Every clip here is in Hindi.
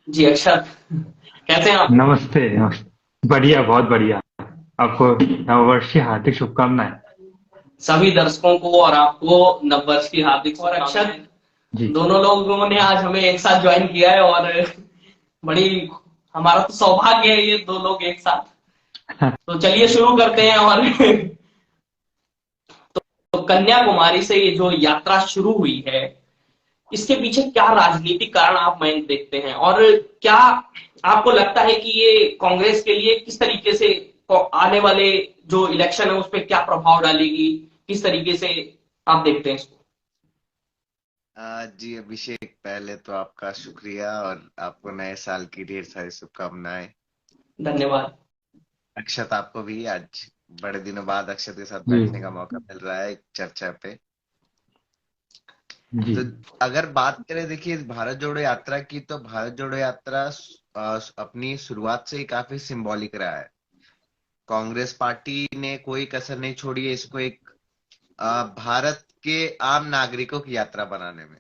जी अक्षत, कैसे हैं आप? नमस्ते नमस्ते। बढ़िया, बहुत बढ़िया। आपको नववर्ष की हार्दिक शुभकामनाएं। सभी दर्शकों को और आपको नववर्ष की हार्दिक और अक्षत, जी। दोनों लोगों ने आज हमें एक साथ ज्वाइन किया है और बड़ी हमारा तो सौभाग्य है ये दो लोग एक साथ। तो चलिए शुरू करते हैं। और तो कन्याकुमारी से ये जो यात्रा शुरू हुई है, इसके पीछे क्या राजनीतिक कारण आप मैं देखते हैं, और क्या आपको लगता है कि ये कांग्रेस के लिए किस तरीके से आने वाले जो इलेक्शन है उस पर क्या प्रभाव डालेगी, किस तरीके से आप देखते हैं इसको? जी अभिषेक, पहले तो आपका शुक्रिया और आपको नए साल की ढेर सारी शुभकामनाएं। धन्यवाद। अक्षत, आपको भी आज बड़े दिनों बाद अक्षत के साथ जी। बैठने का मौका मिल रहा है एक चर्चा पे। जी। तो अगर बात करें, देखिए, इस भारत जोड़ो यात्रा की, तो भारत जोड़ो यात्रा अपनी शुरुआत से ही काफी सिंबॉलिक रहा है। कांग्रेस पार्टी ने कोई कसर नहीं छोड़ी है इसको एक भारत के आम नागरिकों की यात्रा बनाने में।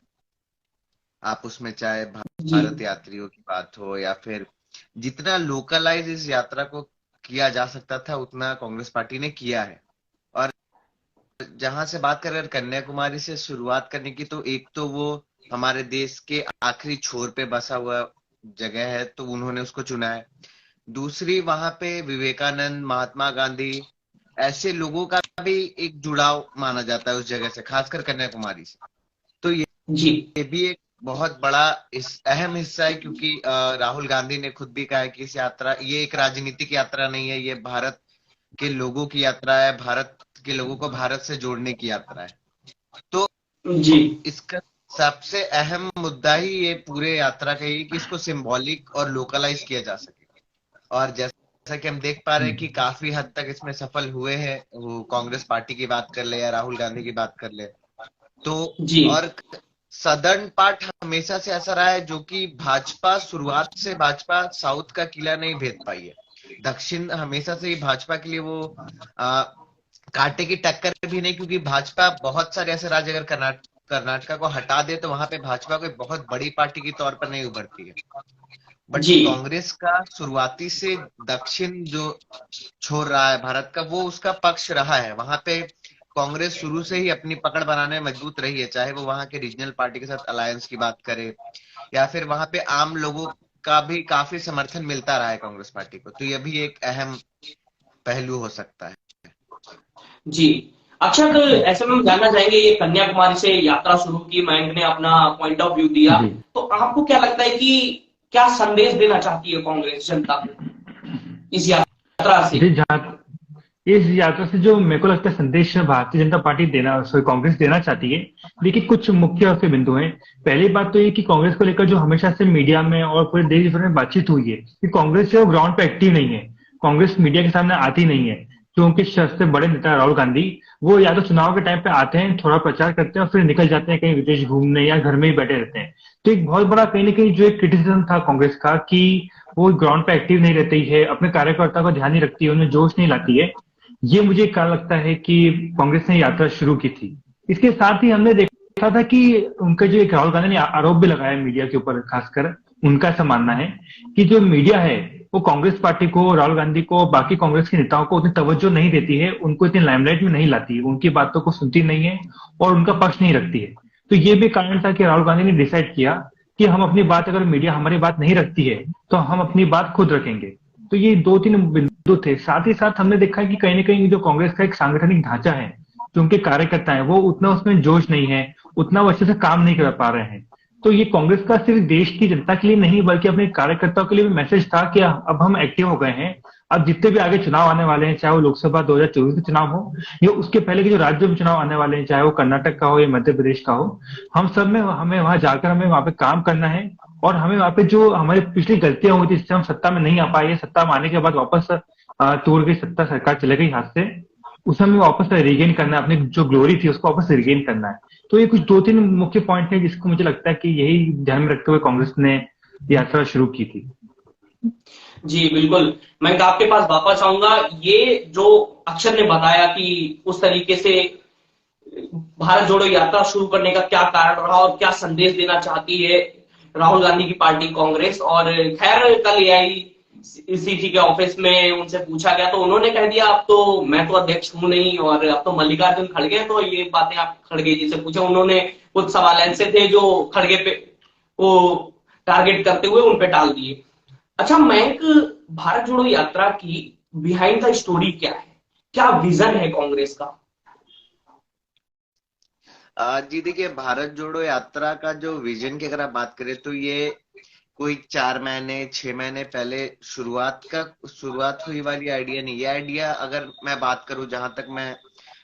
आप उसमें चाहे जी। भारत यात्रियों की बात हो या फिर जितना लोकलाइज इस यात्रा को किया जा सकता था उतना कांग्रेस पार्टी ने किया है। और जहां से बात करें कन्याकुमारी से शुरुआत करने की, तो एक तो वो हमारे देश के आखिरी छोर पे बसा हुआ जगह है, तो उन्होंने उसको चुना है। दूसरी, वहां पे विवेकानंद, महात्मा गांधी, ऐसे लोगों का भी एक जुड़ाव माना जाता है उस जगह से, खासकर कन्याकुमारी से। तो जी। ये भी एक बहुत बड़ा इस अहम हिस्सा है, क्योंकि राहुल गांधी ने खुद भी कहा है कि इस यात्रा, ये एक राजनीतिक यात्रा नहीं है, ये भारत के लोगों की यात्रा है, भारत के लोगों को भारत से जोड़ने की यात्रा है। तो जी। इसका सबसे अहम मुद्दा ही ये पूरे यात्रा का ही कि इसको सिंबॉलिक और लोकलाइज किया जा सके। और जैसा कि हम देख पा रहे हैं कि काफी हद तक इसमें सफल हुए हैं, वो कांग्रेस पार्टी की बात कर ले या राहुल गांधी की बात कर ले। तो जी। और सदर्न पार्ट हमेशा से ऐसा रहा है, जो कि भाजपा शुरुआत से, भाजपा साउथ का किला नहीं भेद पाई है। दक्षिण हमेशा से ही भाजपा के लिए वो आ, कांटे की टक्कर भी नहीं, क्योंकि भाजपा बहुत सारे ऐसे राज्य, अगर कर्नाटका को हटा दे तो वहां पे भाजपा कोई बहुत बड़ी पार्टी के तौर पर नहीं उभरती है। बट जी। कांग्रेस का शुरुआती से दक्षिण जो छोड़ रहा है भारत का, वो उसका पक्ष रहा है। वहां पे कांग्रेस शुरू से ही अपनी पकड़ बनाने में मजबूत रही है, चाहे वो वहां के रीजनल पार्टी के साथ अलायंस की बात करे या फिर वहां पे आम लोगों का भी काफी समर्थन मिलता रहा है कांग्रेस पार्टी को। तो यह भी एक अहम पहलू हो सकता है। जी। अच्छा, तो ऐसे में हम जानना चाहेंगे, ये कन्याकुमारी से यात्रा शुरू की, मयंक ने अपना पॉइंट ऑफ व्यू दिया, जी। तो आपको क्या लगता है कि क्या संदेश देना चाहती है कांग्रेस जनता को इस यात्रा से? जी। जहाँ इस यात्रा से जो मेरे को लगता है संदेश भारतीय जनता पार्टी देना, सॉरी कांग्रेस देना चाहती है, देखिए कुछ मुख्य उसके बिंदु हैं। पहली बात तो ये कि कांग्रेस को लेकर जो हमेशा से मीडिया में और पूरे देश भर में बातचीत हुई है कि कांग्रेस जो ग्राउंड पे एक्टिव नहीं है, कांग्रेस मीडिया के सामने आती नहीं है। जो उनके सबसे बड़े नेता राहुल गांधी, वो या तो चुनाव के टाइम पे आते हैं, थोड़ा प्रचार करते हैं और फिर निकल जाते हैं कहीं विदेश घूमने या घर में ही बैठे रहते हैं। तो एक बहुत बड़ा कहीं ना कहीं जो एक क्रिटिसिज्म था कांग्रेस का कि वो ग्राउंड पे एक्टिव नहीं रहती है, अपने कार्यकर्ता का ध्यान नहीं रखती है, उनमें जोश नहीं लाती है। ये मुझे क्या लगता है कि कांग्रेस ने यात्रा शुरू की थी। इसके साथ ही हमने देखा था कि उनका जो एक राहुल गांधी ने आरोप भी लगाया मीडिया के ऊपर, खासकर उनका ऐसा मानना है कि जो मीडिया है वो कांग्रेस पार्टी को, राहुल गांधी को, बाकी कांग्रेस के नेताओं को उतनी तवज्जो नहीं देती है, उनको इतनी लाइमलाइट में नहीं लाती है, उनकी बातों को सुनती नहीं है और उनका पक्ष नहीं रखती है। तो ये भी कारण था कि राहुल गांधी ने डिसाइड किया कि हम अपनी बात, अगर मीडिया हमारी बात नहीं रखती है तो हम अपनी बात खुद रखेंगे। तो ये दो तीन बिंदु थे। साथ ही साथ हमने देखा कि कहीं ना कहीं जो कांग्रेस का एक सांगठनिक ढांचा है, जो उनके कार्यकर्ता है, वो उतना उसमें जोश नहीं है, उतना वो अच्छे से काम नहीं कर पा रहे हैं। तो ये कांग्रेस का सिर्फ देश की जनता के लिए नहीं बल्कि अपने कार्यकर्ताओं के लिए भी मैसेज था कि अब हम एक्टिव हो गए हैं। अब जितने भी आगे चुनाव आने वाले हैं, चाहे वो लोकसभा 2024 का चुनाव हो या उसके पहले के जो राज्यों में चुनाव आने वाले हैं, चाहे वो कर्नाटक का हो या मध्य प्रदेश का हो, हम सब में हमें वहां जाकर हमें वहां पे काम करना है। और हमें वहां पे जो हमारी पिछली गलतियां हुई थी, जिससे हम सत्ता में नहीं आ पाए, सत्ता में आने के बाद वापस तोड़ गई सत्ता, सरकार चले गई हाथ से, उसे हमें वापस रिगेन करना है, अपनी जो ग्लोरी थी उसको वापस रिगेन करना है। तो ये कुछ दो तीन मुख्य पॉइंट है जिसको मुझे लगता है कि यही ध्यान में रखते हुए कांग्रेस ने यात्रा शुरू की थी। जी बिल्कुल। मैं आपके पास वापस आऊंगा। ये जो अक्षर ने बताया कि उस तरीके से भारत जोड़ो यात्रा शुरू करने का क्या कारण रहा और क्या संदेश देना चाहती है राहुल गांधी की पार्टी कांग्रेस। और खैर कल एआईसीसी के ऑफिस में उनसे पूछा गया तो उन्होंने कह दिया अब तो मैं तो अध्यक्ष हूं नहीं, और अब तो मल्लिकार्जुन खड़गे, तो ये बातें आप खड़गे जी से पूछे। उन्होंने कुछ सवाल ऐसे थे जो खड़गे पे को टारगेट करते हुए उन पे टाल दिए। अच्छा मयंक, भारत जोड़ो यात्रा की बिहाइंड द स्टोरी क्या है, क्या विजन है कांग्रेस का? जी देखिए, भारत जोड़ो यात्रा का जो विजन की अगर आप बात करें तो ये कोई 4 महीने 6 महीने पहले शुरुआत हुई वाली आइडिया नहीं। ये आइडिया अगर मैं बात करूं, जहां तक मैं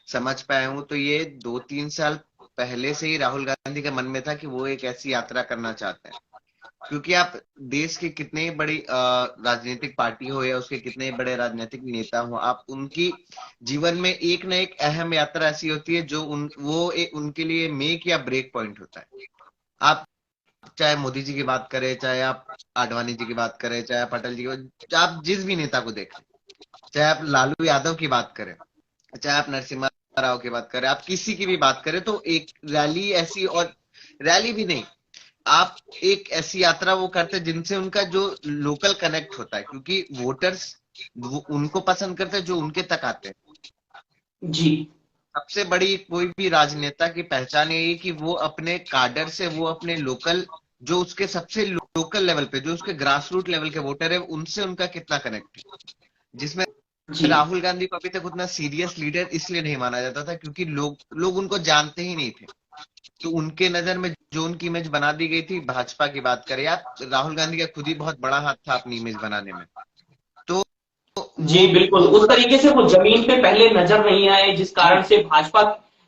समझ पाया हूं, तो ये 2-3 साल पहले से ही राहुल गांधी के मन में था कि वो एक ऐसी यात्रा करना चाहते हैं। क्योंकि आप देश की कितने ही बड़ी राजनीतिक पार्टी हो या उसके कितने ही बड़े राजनीतिक नेता हो, आप उनकी जीवन में एक न एक अहम यात्रा ऐसी होती है जो उनके लिए मेक या ब्रेक पॉइंट होता है। आप चाहे मोदी जी की बात करें, चाहे आप आडवाणी जी की बात करें, चाहे आप अटल जी की, आप जिस भी नेता को देखें, चाहे आप लालू यादव की बात करें, चाहे आप नरसिम्हा राव की बात करें, आप किसी की भी बात करें, तो एक रैली ऐसी, और रैली भी नहीं, आप एक ऐसी यात्रा वो करते हैं जिनसे उनका जो लोकल कनेक्ट होता है, क्योंकि वोटर्स उनको पसंद करते हैं जो उनके तक आते हैं। जी, सबसे बड़ी कोई भी राजनेता की पहचान यही है कि वो अपने काडर से, वो अपने लोकल, जो उसके सबसे लोकल लेवल पे, जो उसके ग्रास रूट लेवल के वोटर है, उनसे उनका कितना कनेक्ट है। जिसमें जी, राहुल गांधी को अभी तक उतना सीरियस लीडर इसलिए नहीं माना जाता था क्योंकि लोग उनको जानते ही नहीं थे। तो उनके नजर में जो उनकी इमेज बना दी गई थी, भाजपा की बात करें, या राहुल गांधी का खुद ही बहुत बड़ा हाथ था अपनी इमेज बनाने में। तो जी, बिल्कुल वो उस थोड़ा, तरीके से वो जमीन पे पहले नजर नहीं आए, जिस जी कारण से भाजपा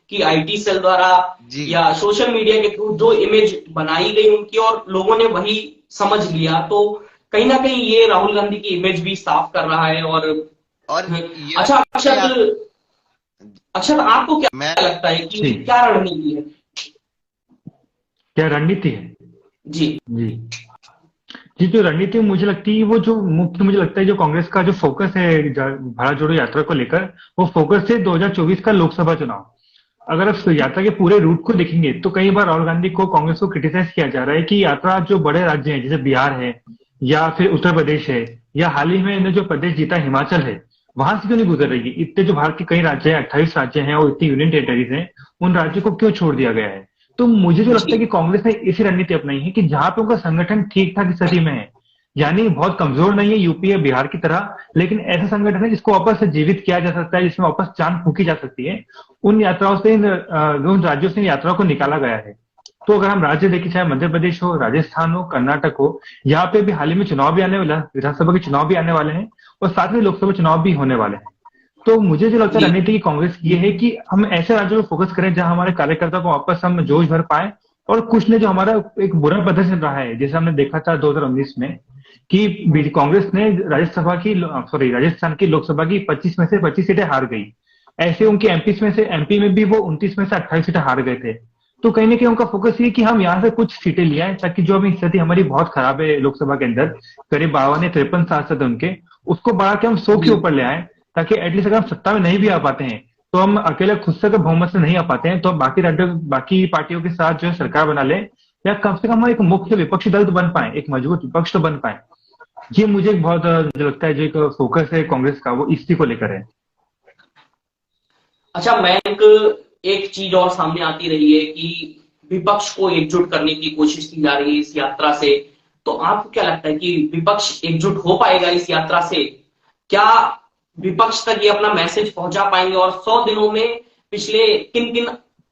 की आईटी सेल द्वारा जी या सोशल मीडिया के थ्रू जो इमेज बनाई गई उनकी और लोगों ने वही समझ लिया, तो कहीं ना कहीं ये राहुल गांधी की इमेज भी साफ कर रहा है। और और अच्छा ये अक्षत, अक्षत आपको क्या मैं लगता है कि जी, क्या रणनीति है? क्या रणनीति है? जी, जी जी, जो रणनीति मुझे लगती है वो जो मुख्य, मुझे लगता है जो कांग्रेस का जो फोकस है भारत जोड़ो यात्रा को लेकर, वो फोकस है 2024 का लोकसभा चुनाव। अगर आप यात्रा के पूरे रूट को देखेंगे तो कई बार राहुल गांधी को, कांग्रेस को क्रिटिसाइज किया जा रहा है कि यात्रा जो बड़े राज्य हैं जैसे बिहार है या फिर उत्तर प्रदेश है, या हाल ही में इन्हें जो प्रदेश जीता हिमाचल है, वहां से क्यों नहीं गुजर रही है? इतने जो भारत के कई राज्य हैं, 28 राज्य हैं और इतनी यूनियन टेरिटरीज हैं, उन राज्यों को क्यों छोड़ दिया गया है? तो मुझे जो लगता है जी, कि कांग्रेस ने इसी रणनीति अपनाई है कि जहां पे उनका संगठन ठीक ठाक स्थिति में है, यानी बहुत कमजोर नहीं है यूपी या बिहार की तरह, लेकिन ऐसा संगठन है जिसको वापस से जीवित किया जा सकता है, जिसमें वापस जान फूकी जा सकती है, उन यात्राओं से, उन राज्यों से इन यात्राओं को निकाला गया है। तो अगर हम राज्य देखें, चाहे मध्य प्रदेश हो, राजस्थान हो, कर्नाटक हो, यहाँ पे भी हाल ही में चुनाव भी आने वाला, विधानसभा के चुनाव भी आने वाले हैं और साथ में लोकसभा चुनाव भी होने वाले हैं। तो मुझे जो लगता है जी, रणनीति की कांग्रेस की ये है कि हम ऐसे राज्यों पर फोकस करें जहां हमारे कार्यकर्ता को वापस हम जोश भर पाए, और कुछ ने जो हमारा एक बुरा प्रदर्शन रहा है, जैसे हमने देखा था 2019 में कि कांग्रेस ने राजस्थान की लोकसभा की 25 में से 25 सीटें हार गई। ऐसे उनकी एमपी में भी वो 29 में से 28 सीटें हार गए थे। तो कहीं ना कहीं उनका फोकस ये कि हम यहाँ से कुछ सीटें ले आए, ताकि जो अभी स्थिति हमारी बहुत खराब है लोकसभा के अंदर, करीब 52 या 53 सांसद उनके, उसको बढ़ा के हम 100 के जी, ऊपर ले आए, ताकि एटलीस्ट अगर हम सत्ता में नहीं भी आ पाते हैं तो हम अकेले खुद से अगर बहुमत से नहीं आ पाते हैं तो हम बाकी पार्टियों के साथ जो है सरकार बना ले, या कम से कम हम एक मुख्य विपक्षी दल तो बन पाए, एक मजबूत विपक्ष तो बन पाए। ये मुझे एक बहुत जो लगता है जो एक फोकस है कांग्रेस का, वो इसी को लेकर है। अच्छा मयंक, एक चीज और सामने आती रही है कि विपक्ष को एकजुट करने की कोशिश की जा रही है इस यात्रा से। तो आपको क्या लगता है कि विपक्ष एकजुट हो पाएगा इस यात्रा से? क्या विपक्ष तक ये अपना मैसेज पहुंचा पाएंगे? और 100 दिनों में पिछले किन किन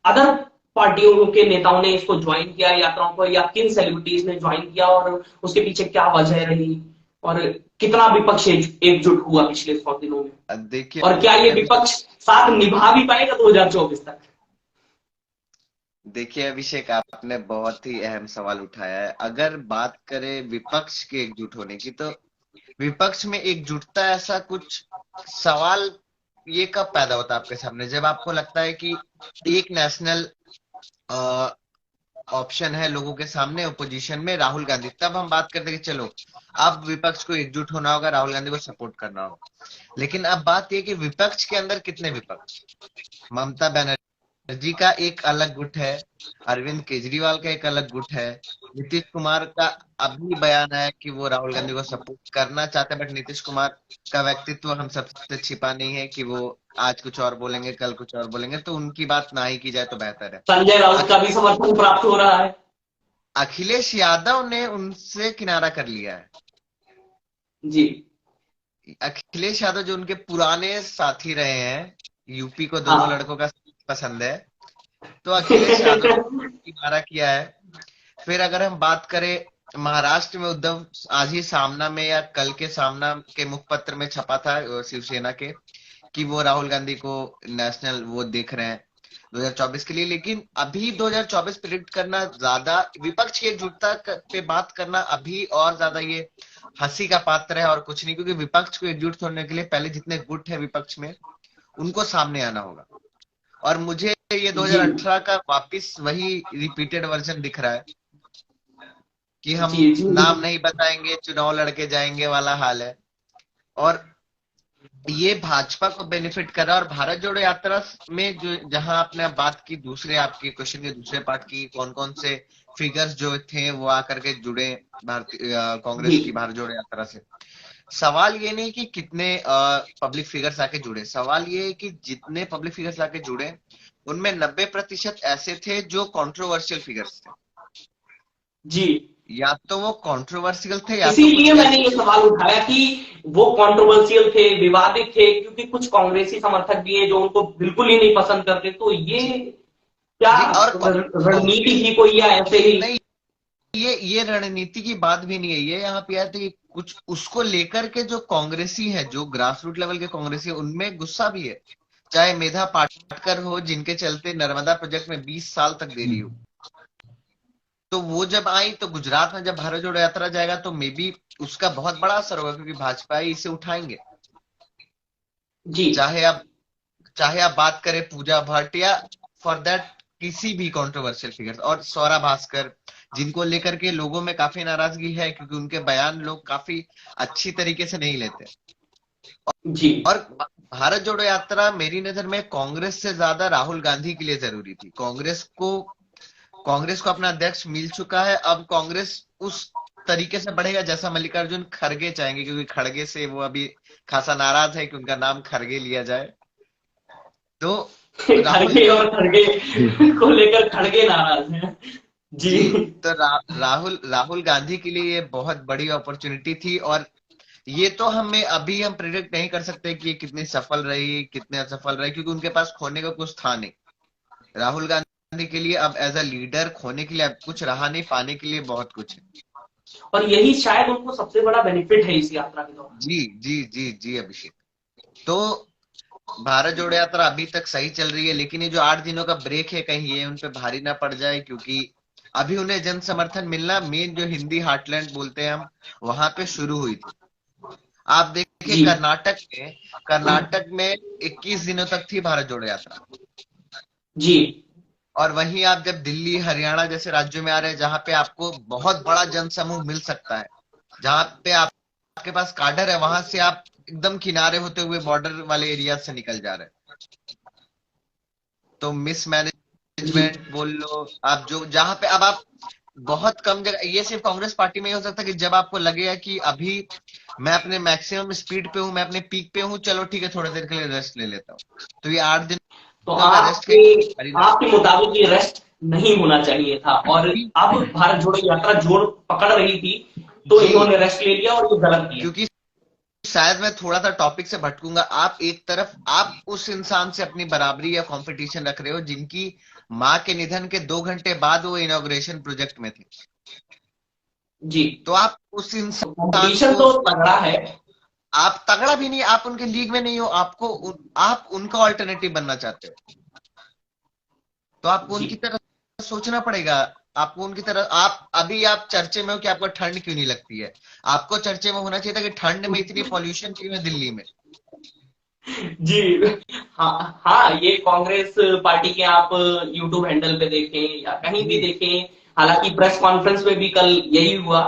अदर पार्टियों के नेताओं ने इसको ज्वाइन किया यात्राओं को, या किन सेलिब्रिटीज ने ज्वाइन किया, और उसके पीछे क्या वजह रही, और कितना विपक्ष एकजुट हुआ पिछले 100 दिनों में? देखिए और क्या ये विपक्ष साथ निभा भी पाएगा 2024 तक? देखिए अभिषेक, आपने बहुत ही अहम सवाल उठाया है। अगर बात करें विपक्ष के एकजुट होने की, तो विपक्ष में एकजुटता ऐसा कुछ सवाल ये कब पैदा होता है आपके सामने, जब आपको लगता है कि एक नेशनल ऑप्शन है लोगों के सामने ओपोजिशन में, राहुल गांधी, तब हम बात करते हैं कि चलो अब विपक्ष को एकजुट होना होगा, राहुल गांधी को सपोर्ट करना होगा। लेकिन अब बात यह कि विपक्ष के अंदर कितने विपक्ष, ममता बनर्जी जी का एक अलग गुट है, अरविंद केजरीवाल का एक अलग गुट है, नीतीश कुमार का अभी बयान आया कि वो राहुल गांधी को सपोर्ट करना चाहते हैं, बट नीतीश कुमार का व्यक्तित्व हम सबसे छिपा नहीं है कि वो आज कुछ और बोलेंगे, कल कुछ और बोलेंगे, तो उनकी बात ना ही की जाए तो बेहतर है। संजय राउत का भी समर्थन प्राप्त हो रहा है। अखिलेश यादव ने उनसे किनारा कर लिया है। जी। अखिलेश यादव जो उनके पुराने साथी रहे हैं, यूपी को दोनों हाँ। लड़कों का पसंद है, तो अखिलेश यादव ने किनारा किया है। फिर अगर हम बात करें महाराष्ट्र में, उद्धव आज ही सामना में या कल के सामना के मुखपत्र में छपा था शिवसेना के कि वो राहुल गांधी को नेशनल वो देख रहे हैं 2024 के लिए। लेकिन अभी 2024 प्रिडिक्ट करना ज्यादा, विपक्ष की एकजुटता पे बात करना अभी और ज्यादा ये हंसी का पात्र है और कुछ नहीं, क्योंकि विपक्ष को एकजुट होने के लिए पहले जितने गुट है विपक्ष में उनको सामने आना होगा। और मुझे ये 2018 का वापिस वही रिपीटेड वर्जन दिख रहा है कि हम जी जी नाम नहीं बताएंगे, चुनाव लड़के जाएंगे वाला हाल है। और ये भाजपा को बेनिफिट कर रहा है। और भारत जोड़ो यात्रा में जो, जहां आपने बात की, दूसरे आपके क्वेश्चन के दूसरे पार्ट की, कौन कौन से फिगर्स जो थे वो आकर के जुड़े भारतीय कांग्रेस जी की भारत जोड़ो यात्रा से। सवाल ये नहीं कि कितने पब्लिक फिगर्स आके जुड़े, सवाल ये है कि जितने पब्लिक फिगर्स आके जुड़े उनमें 90% ऐसे थे जो कंट्रोवर्शियल फिगर्स थे। जी। या तो वो कंट्रोवर्शियल थे या तो इसीलिए कुछ मैंने ऐसे ये सवाल उठाया कि वो कंट्रोवर्शियल थे, विवादित थे, क्योंकि कुछ कांग्रेसी समर्थक भी हैं जो उनको बिल्कुल ही नहीं पसंद करते। तो ये जी क्या जी। और रणनीति कांग्रेस थी कोई, या ऐसे ही? नहीं, ये रणनीति की बात भी नहीं है, ये यहाँ पे आया था कुछ उसको लेकर के जो कांग्रेसी है, जो ग्रास रूट लेवल के कांग्रेसी है, उनमें गुस्सा भी है। चाहे मेधा पाटकर हो, जिनके चलते नर्मदा प्रोजेक्ट में 20 साल तक देरी हो, तो वो जब आई तो गुजरात में जब भारत जोड़ो यात्रा जाएगा तो मे बी उसका बहुत बड़ा असर होगा, क्योंकि भाजपा ही इसे उठाएंगे। जी चाहे आप बात करें पूजा भट्ट या फॉर दैट किसी भी कंट्रोवर्शियल फिगर, और सौरा भास्कर, जिनको लेकर के लोगों में काफी नाराजगी है क्योंकि उनके बयान लोग काफी अच्छी तरीके से नहीं लेते। जी और भारत जोड़ो यात्रा मेरी नजर में कांग्रेस से ज्यादा राहुल गांधी के लिए जरूरी थी। कांग्रेस को अपना अध्यक्ष मिल चुका है, अब कांग्रेस उस तरीके से बढ़ेगा जैसा मल्लिकार्जुन खड़गे चाहेंगे, क्योंकि खड़गे से वो अभी खासा नाराज है कि उनका नाम खड़गे लिया जाए। तो राहुल खड़गे, जी, और खड़गे को लेकर खड़गे नाराज हैं। जी जी, तो राहुल गांधी के लिए ये बहुत बड़ी अपॉर्चुनिटी थी। और ये तो हम प्रिडिक्ट नहीं कर सकते कि ये कितनी सफल रही, कितने असफल रही, क्योंकि उनके पास खोने का कुछ था नहीं। राहुल गांधी के लिए अब एज अ लीडर खोने के लिए अब कुछ रहा नहीं, पाने के लिए बहुत कुछ है। और यही शायद उनको सबसे बड़ा बेनिफिट है इस यात्रा के दौरान। जी जी जी जी अभिषेक। तो भारत जोड़ो यात्रा अभी तक सही चल रही है, लेकिन ये जो 8 दिनों का ब्रेक है, कहीं ये उन पे भारी ना पड़ जाए, क्योंकि अभी उन्हें जन समर्थन मिलना मेन जो हिंदी हार्टलैंड बोलते हैं हम, वहां पे शुरू हुई थी। आप देखिए जी कर्नाटक में 21 दिनों तक थी भारत जोड़ो यात्रा। जी और वहीं आप जब दिल्ली हरियाणा जैसे राज्यों में आ रहे हैं, जहां पे आपको बहुत बड़ा जनसमूह मिल सकता है, जहां पे आपके पास काडर है, वहां से आप एकदम किनारे होते हुए बॉर्डर वाले एरिया से निकल जा रहे हैं। तो जी मिसमैनेजमेंट बोल लो आप, जो जहां पे अब आप बहुत कम जगह, ये सिर्फ कांग्रेस पार्टी में ही हो सकता है कि जब आपको लगेगा कि अभी मैं अपने मैक्सिमम स्पीड पे हूं, मैं अपने पीक पे हूं, चलो ठीक है थोड़ी देर के लिए रेस्ट ले लेता हूं, तो ये 8 तो दिनों का रेस्ट आपके मुताबिक ये रेस्ट नहीं होना चाहिए था, और अब भारत जोड़ो यात्रा जोर पकड़ रही थी तो जी, इन्होंने रेस्ट ले लिया और ये गलत किया। क्योंकि शायद मैं थोड़ा सा टॉपिक से भटकूंगा। आप एक तरफ आप उस इंसान से अपनी बराबरी या कंपटीशन रख रहे हो जिनकी मां के निधन के 2 घंटे बाद वो इनॉग्रेशन प्रोजेक्ट में थे, जी तो आप उस तो इंसान कंपटीशन को, तो तगड़ा है। आप तगड़ा भी नहीं, आप उनके लीग में नहीं हो, आप उनका ऑल्टरनेटिव बनना चाहते हो, तो आपको जी उनकी तरह सोचना पड़ेगा। आपको उनकी तरह, आप चर्चे में हो कि आपको ठंड क्यों नहीं लगती है, आपको चर्चे में होना चाहिए था कि ठंड में इतनी पॉल्यूशन क्यों है दिल्ली में। जी हाँ हाँ, ये कांग्रेस पार्टी के आप यूट्यूब हैंडल पे देखें या कहीं भी देखें, हालांकि प्रेस कॉन्फ्रेंस में भी कल यही हुआ,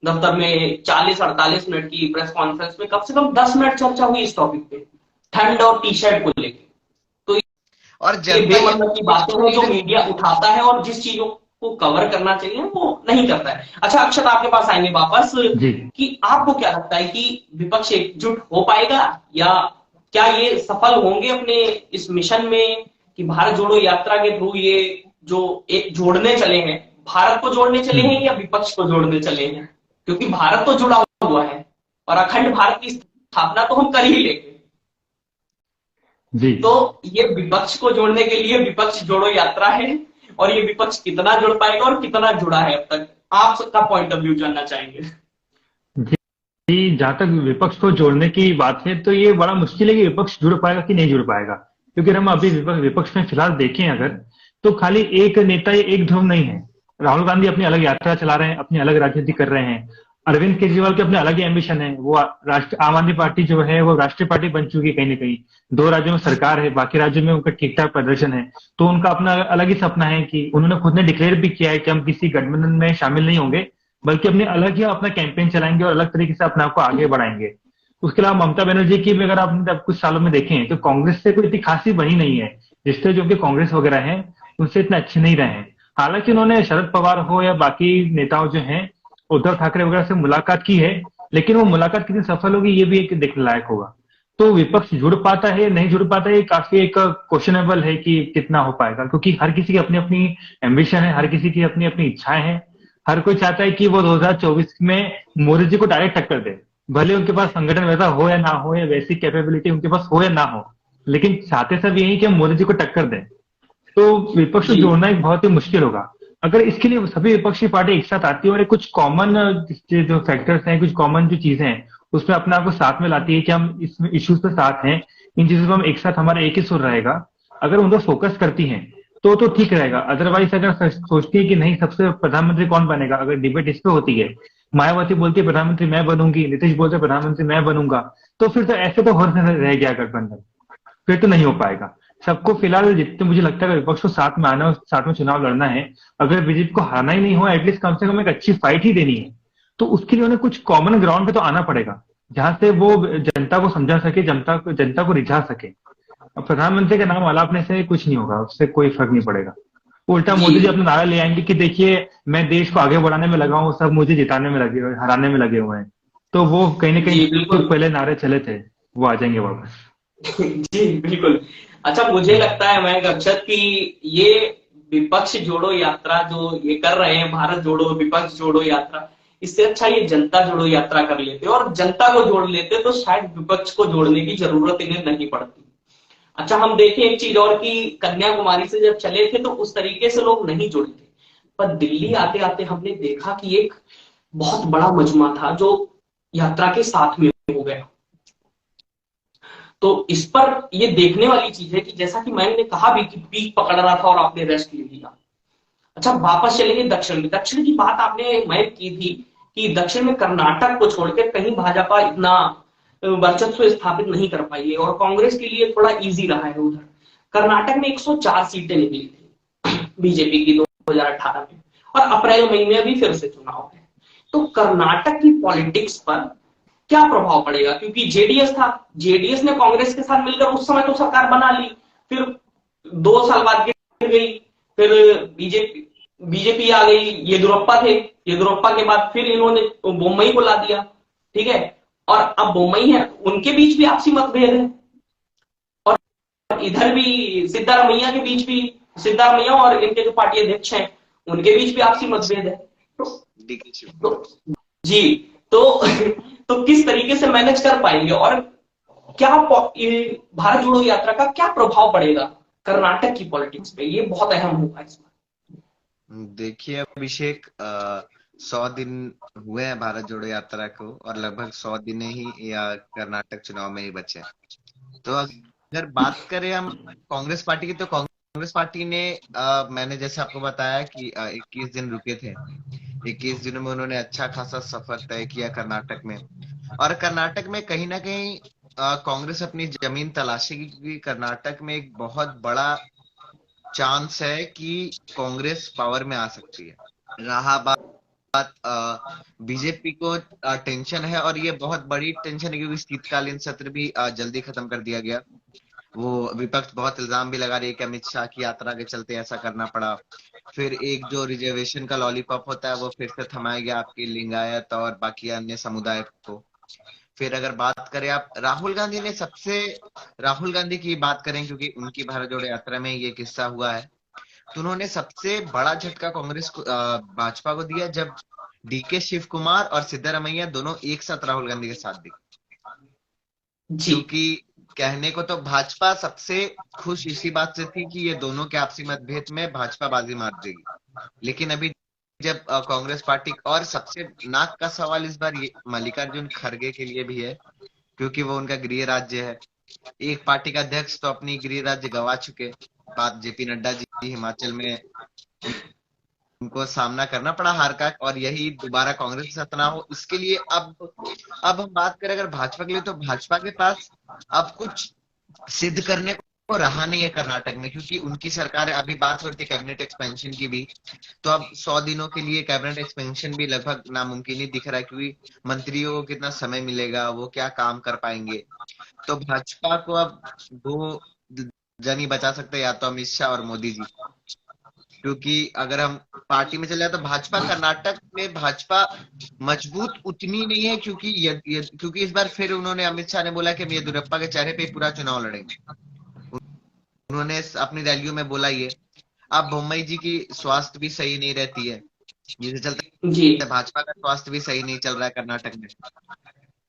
दफ्तर में 40-48 मिनट की प्रेस कॉन्फ्रेंस में कम से कम 10 मिनट चर्चा हुई इस टॉपिक पे, ठंड और टी शर्ट को लेकर। तो और ये जनता ये बेमतलब की बातें हैं जो मीडिया उठाता है और जिस चीजों को कवर करना चाहिए वो नहीं करता है। अच्छा अक्षत, आपके पास आएंगे वापस जी कि आपको क्या लगता है कि विपक्ष एकजुट हो पाएगा, या क्या ये सफल होंगे अपने इस मिशन में कि भारत जोड़ो यात्रा के थ्रू ये जो एक जोड़ने चले हैं, भारत को जोड़ने चले हैं हम्म या विपक्ष को जोड़ने चले हैं? क्योंकि भारत तो जुड़ा हुआ है और अखंड भारत की स्थापना तो हम कर ही लेंगे। जी तो ये विपक्ष को जोड़ने के लिए विपक्ष जोड़ो यात्रा है, और ये विपक्ष कितना जुड़ पाएगा और कितना जुड़ा है अब तक, आप सबका पॉइंट ऑफ व्यू जानना चाहेंगे। जी, जहां तक विपक्ष को जोड़ने की बात है तो ये बड़ा मुश्किल है कि विपक्ष जुड़ पाएगा कि नहीं जुड़ पाएगा, क्योंकि हम अभी विपक्ष में फिलहाल देखें अगर, तो खाली एक नेता या एक ध्रुव नहीं है। राहुल गांधी अपनी अलग यात्रा चला रहे हैं, अपनी अलग राजनीति कर रहे हैं। अरविंद केजरीवाल के अपने अलग ही एम्बिशन है। वो राष्ट्र आम आदमी पार्टी जो है वो राष्ट्रीय पार्टी बन चुकी है कहीं ना कहीं। 2 राज्यों में सरकार है, बाकी राज्यों में उनका ठीक ठाक प्रदर्शन है। तो उनका अपना अलग ही सपना है कि उन्होंने खुद ने डिक्लेयर भी किया है कि हम किसी गठबंधन में शामिल नहीं होंगे, बल्कि अपने अलग ही अपना कैंपेन चलाएंगे और अलग तरीके से अपने आप को आगे बढ़ाएंगे। उसके अलावा ममता बनर्जी की भी अगर आपने अब कुछ सालों में देखें तो कांग्रेस से कोई इतनी खासी बनी नहीं है। रिश्ते जो कि कांग्रेस वगैरह हैं उनसे इतने अच्छे नहीं रहे हैं। हालांकि उन्होंने शरद पवार हो या बाकी नेताओं जो हैं, उद्धव ठाकरे वगैरह से मुलाकात की है, लेकिन वो मुलाकात कितनी सफल होगी ये भी एक देखने लायक होगा। तो विपक्ष जुड़ पाता है नहीं जुड़ पाता है, ये काफी एक क्वेश्चनेबल है कि कितना हो पाएगा, क्योंकि हर किसी की अपनी अपनी एम्बिशन है, हर किसी की अपनी अपनी इच्छाएं हैं। हर कोई चाहता है कि वो 2024 में मोदी जी को डायरेक्ट टक्कर दे, भले उनके पास संगठन वैसा हो या ना हो, या वैसी कैपेबिलिटी उनके पास हो या ना हो, लेकिन चाहते सब यही कि हम मोदी जी को टक्कर दें। तो विपक्ष को जी जोड़ना एक बहुत ही मुश्किल होगा। अगर इसके लिए सभी विपक्षी पार्टी एक साथ आती है और कुछ कॉमन जो फैक्टर्स हैं, कुछ कॉमन जो चीजें हैं, उसमें अपने आप को साथ में लाती है कि हम इस इश्यूज पे साथ हैं, इन चीजों पे हम एक साथ, हमारा एक ही सुर रहेगा, अगर उन पर फोकस करती हैं तो ठीक रहेगा। अदरवाइज अगर सोचती है कि नहीं सबसे प्रधानमंत्री कौन बनेगा, अगर डिबेट इस पे होती है, मायावती बोलती है प्रधानमंत्री मैं बनूंगी, नीतीश बोलते हैं प्रधानमंत्री मैं बनूंगा, तो फिर तो ऐसे तो हो रह गया गठबंधन, फिर तो नहीं हो पाएगा। सबको फिलहाल जितने मुझे लगता है विपक्ष को साथ में आना और साथ में चुनाव लड़ना है। अगर बीजेपी को हारना ही नहीं हो, एटलीस्ट कम से कम एक अच्छी फाइट ही देनी है, तो उसके लिए उन्हें कुछ कॉमन ग्राउंड पे तो आना पड़ेगा, जहां से वो जनता को समझा सके, जनता को रिझा सके। अब प्रधानमंत्री का नाम अलापने से कुछ नहीं होगा, उससे कोई फर्क नहीं पड़ेगा। उल्टा जी मोदी जी अपना नारा ले आएंगे कि देखिए मैं देश को आगे बढ़ाने में लगा हूँ, सब मुझे जिताने में लगे हुए, हराने में लगे हुए हैं। तो वो कहीं ना कहीं जी जो बिल्कुल। पहले नारे चले थे वो आ जाएंगे वापस। जी बिल्कुल। अच्छा मुझे लगता है मैं अक्षत कि ये विपक्ष जोड़ो यात्रा जो ये कर रहे हैं, भारत जोड़ो विपक्ष जोड़ो यात्रा, इससे अच्छा ये जनता जोड़ो यात्रा कर लेते और जनता को जोड़ लेते तो शायद विपक्ष को जोड़ने की जरूरत इन्हें नहीं पड़ती। अच्छा हम देखें एक चीज और कि कन्याकुमारी से जब चले थे तो उस तरीके से लोग नहीं जुड़े थे, पर दिल्ली आते आते हमने देखा कि एक बहुत बड़ा मजमा था जो यात्रा के साथ में हो गया। तो इस पर ये देखने वाली चीज है कि जैसा कि मैंने कहा भी कि पीक पकड़ रहा था और आपने रेस्ट ले लिया। अच्छा वापस चलेंगे दक्षिण में। दक्षिण की बात आपने मैं की थी कि दक्षिण में कर्नाटक को छोड़कर कहीं भाजपा इतना वर्चस्व स्थापित नहीं कर पाई है और कांग्रेस के लिए थोड़ा इजी रहा है उधर। कर्नाटक में 104 सीटें निकली थी बीजेपी की 2018 में, और अप्रैल मई में भी फिर से चुनाव है। तो कर्नाटक की पॉलिटिक्स पर क्या प्रभाव पड़ेगा? क्योंकि जेडीएस था, जेडीएस ने कांग्रेस के साथ मिलकर उस समय तो सरकार बना ली, फिर 2 साल बाद गिर गई, फिर बीजेपी बीजेपी आ गई, येदुरप्पा थे, येदुरप्पा के बाद फिर इन्होंने बोम्मई को ला दिया, ठीक है। और अब बोम्मई है, उनके बीच भी आपसी मतभेद है, और इधर भी सिद्धारमैया के बीच भी, सिद्धारमैया और इनके जो पार्टी अध्यक्ष हैं उनके बीच भी आपसी मतभेद है। तो जी, तो तो किस तरीके से मैनेज कर पाएंगे और क्या भारत जोड़ो यात्रा का क्या प्रभाव पड़ेगा कर्नाटक की पॉलिटिक्स पे, ये बहुत अहम होगा इस बार। देखिए अभिषेक, 100 दिन हुए हैं भारत जोड़ो यात्रा को और लगभग 100 दिन ही या कर्नाटक चुनाव में ही बचे हैं। तो अगर बात करें हम कांग्रेस पार्टी की, तो कांग्रेस पार्टी ने मैंने जैसे आपको बताया कि 21 दिन रुके थे। 21 दिनों में उन्होंने अच्छा खासा सफर तय किया कर्नाटक में, और कर्नाटक में कहीं ना कहीं कांग्रेस अपनी जमीन तलाशेगी, क्योंकि कर्नाटक में एक बहुत बड़ा चांस है कि कांग्रेस पावर में आ सकती है। रहा बात बीजेपी को टेंशन है, और ये बहुत बड़ी टेंशन है क्योंकि शीतकालीन सत्र भी जल्दी खत्म कर दिया गया। वो विपक्ष बहुत इल्जाम भी लगा रही है कि अमित शाह की यात्रा के चलते ऐसा करना पड़ा। फिर एक जो रिजर्वेशन का लॉलीपॉप होता है वो फिर से थमाया गया आपके लिंगायत और बाकी अन्य समुदाय को। फिर अगर बात करें आप राहुल गांधी की बात करें, क्योंकि उनकी भारत जोड़ो यात्रा में ये किस्सा हुआ है, तो उन्होंने सबसे बड़ा झटका कांग्रेस को भाजपा को दिया जब डीके शिव कुमार और सिद्धारमैया दोनों एक साथ राहुल गांधी के साथ दिखे। जी क्योंकि कहने को तो भाजपा सबसे खुश इसी बात से थी कि ये दोनों के आपसी मतभेद में भाजपा बाजी मार देगी, लेकिन अभी जब कांग्रेस पार्टी, और सबसे नाक का सवाल इस बार ये मल्लिकार्जुन खड़गे के लिए भी है, क्योंकि वो उनका गृह राज्य है। एक पार्टी का अध्यक्ष तो अपनी गृह राज्य गवा चुके, बात जेपी नड्डा जी हिमाचल में उनको सामना करना पड़ा हार का, और यही दोबारा कांग्रेस के साथ ना हो इसके लिए अब हम बात करें अगर भाजपा के लिए, तो भाजपा के पास अब कुछ सिद्ध करने को रहा नहीं है कर्नाटक में, क्योंकि उनकी सरकार अभी बात हो रही थी कैबिनेट एक्सपेंशन की भी, तो अब 100 दिनों के लिए कैबिनेट एक्सपेंशन भी लगभग नामुमकिन ही दिख रहा है, क्योंकि मंत्रियों को कितना समय मिलेगा, वो क्या काम कर पाएंगे। तो भाजपा को अब दो जन ही बचा सकते हैं, या तो अमित शाह और मोदी जी। क्योंकि अगर हम पार्टी में चले जाए तो भाजपा कर्नाटक में भाजपा मजबूत उतनी नहीं है, क्योंकि इस बार फिर उन्होंने, अमित शाह ने बोला कि हम येदियुरप्पा के चेहरे पे पूरा चुनाव लड़ेंगे। उन्होंने अपनी रैलियों में बोला ये। अब बोम्मई जी की स्वास्थ्य भी सही नहीं रहती है, जिससे चलते जी भाजपा का स्वास्थ्य भी सही नहीं चल रहा है कर्नाटक में।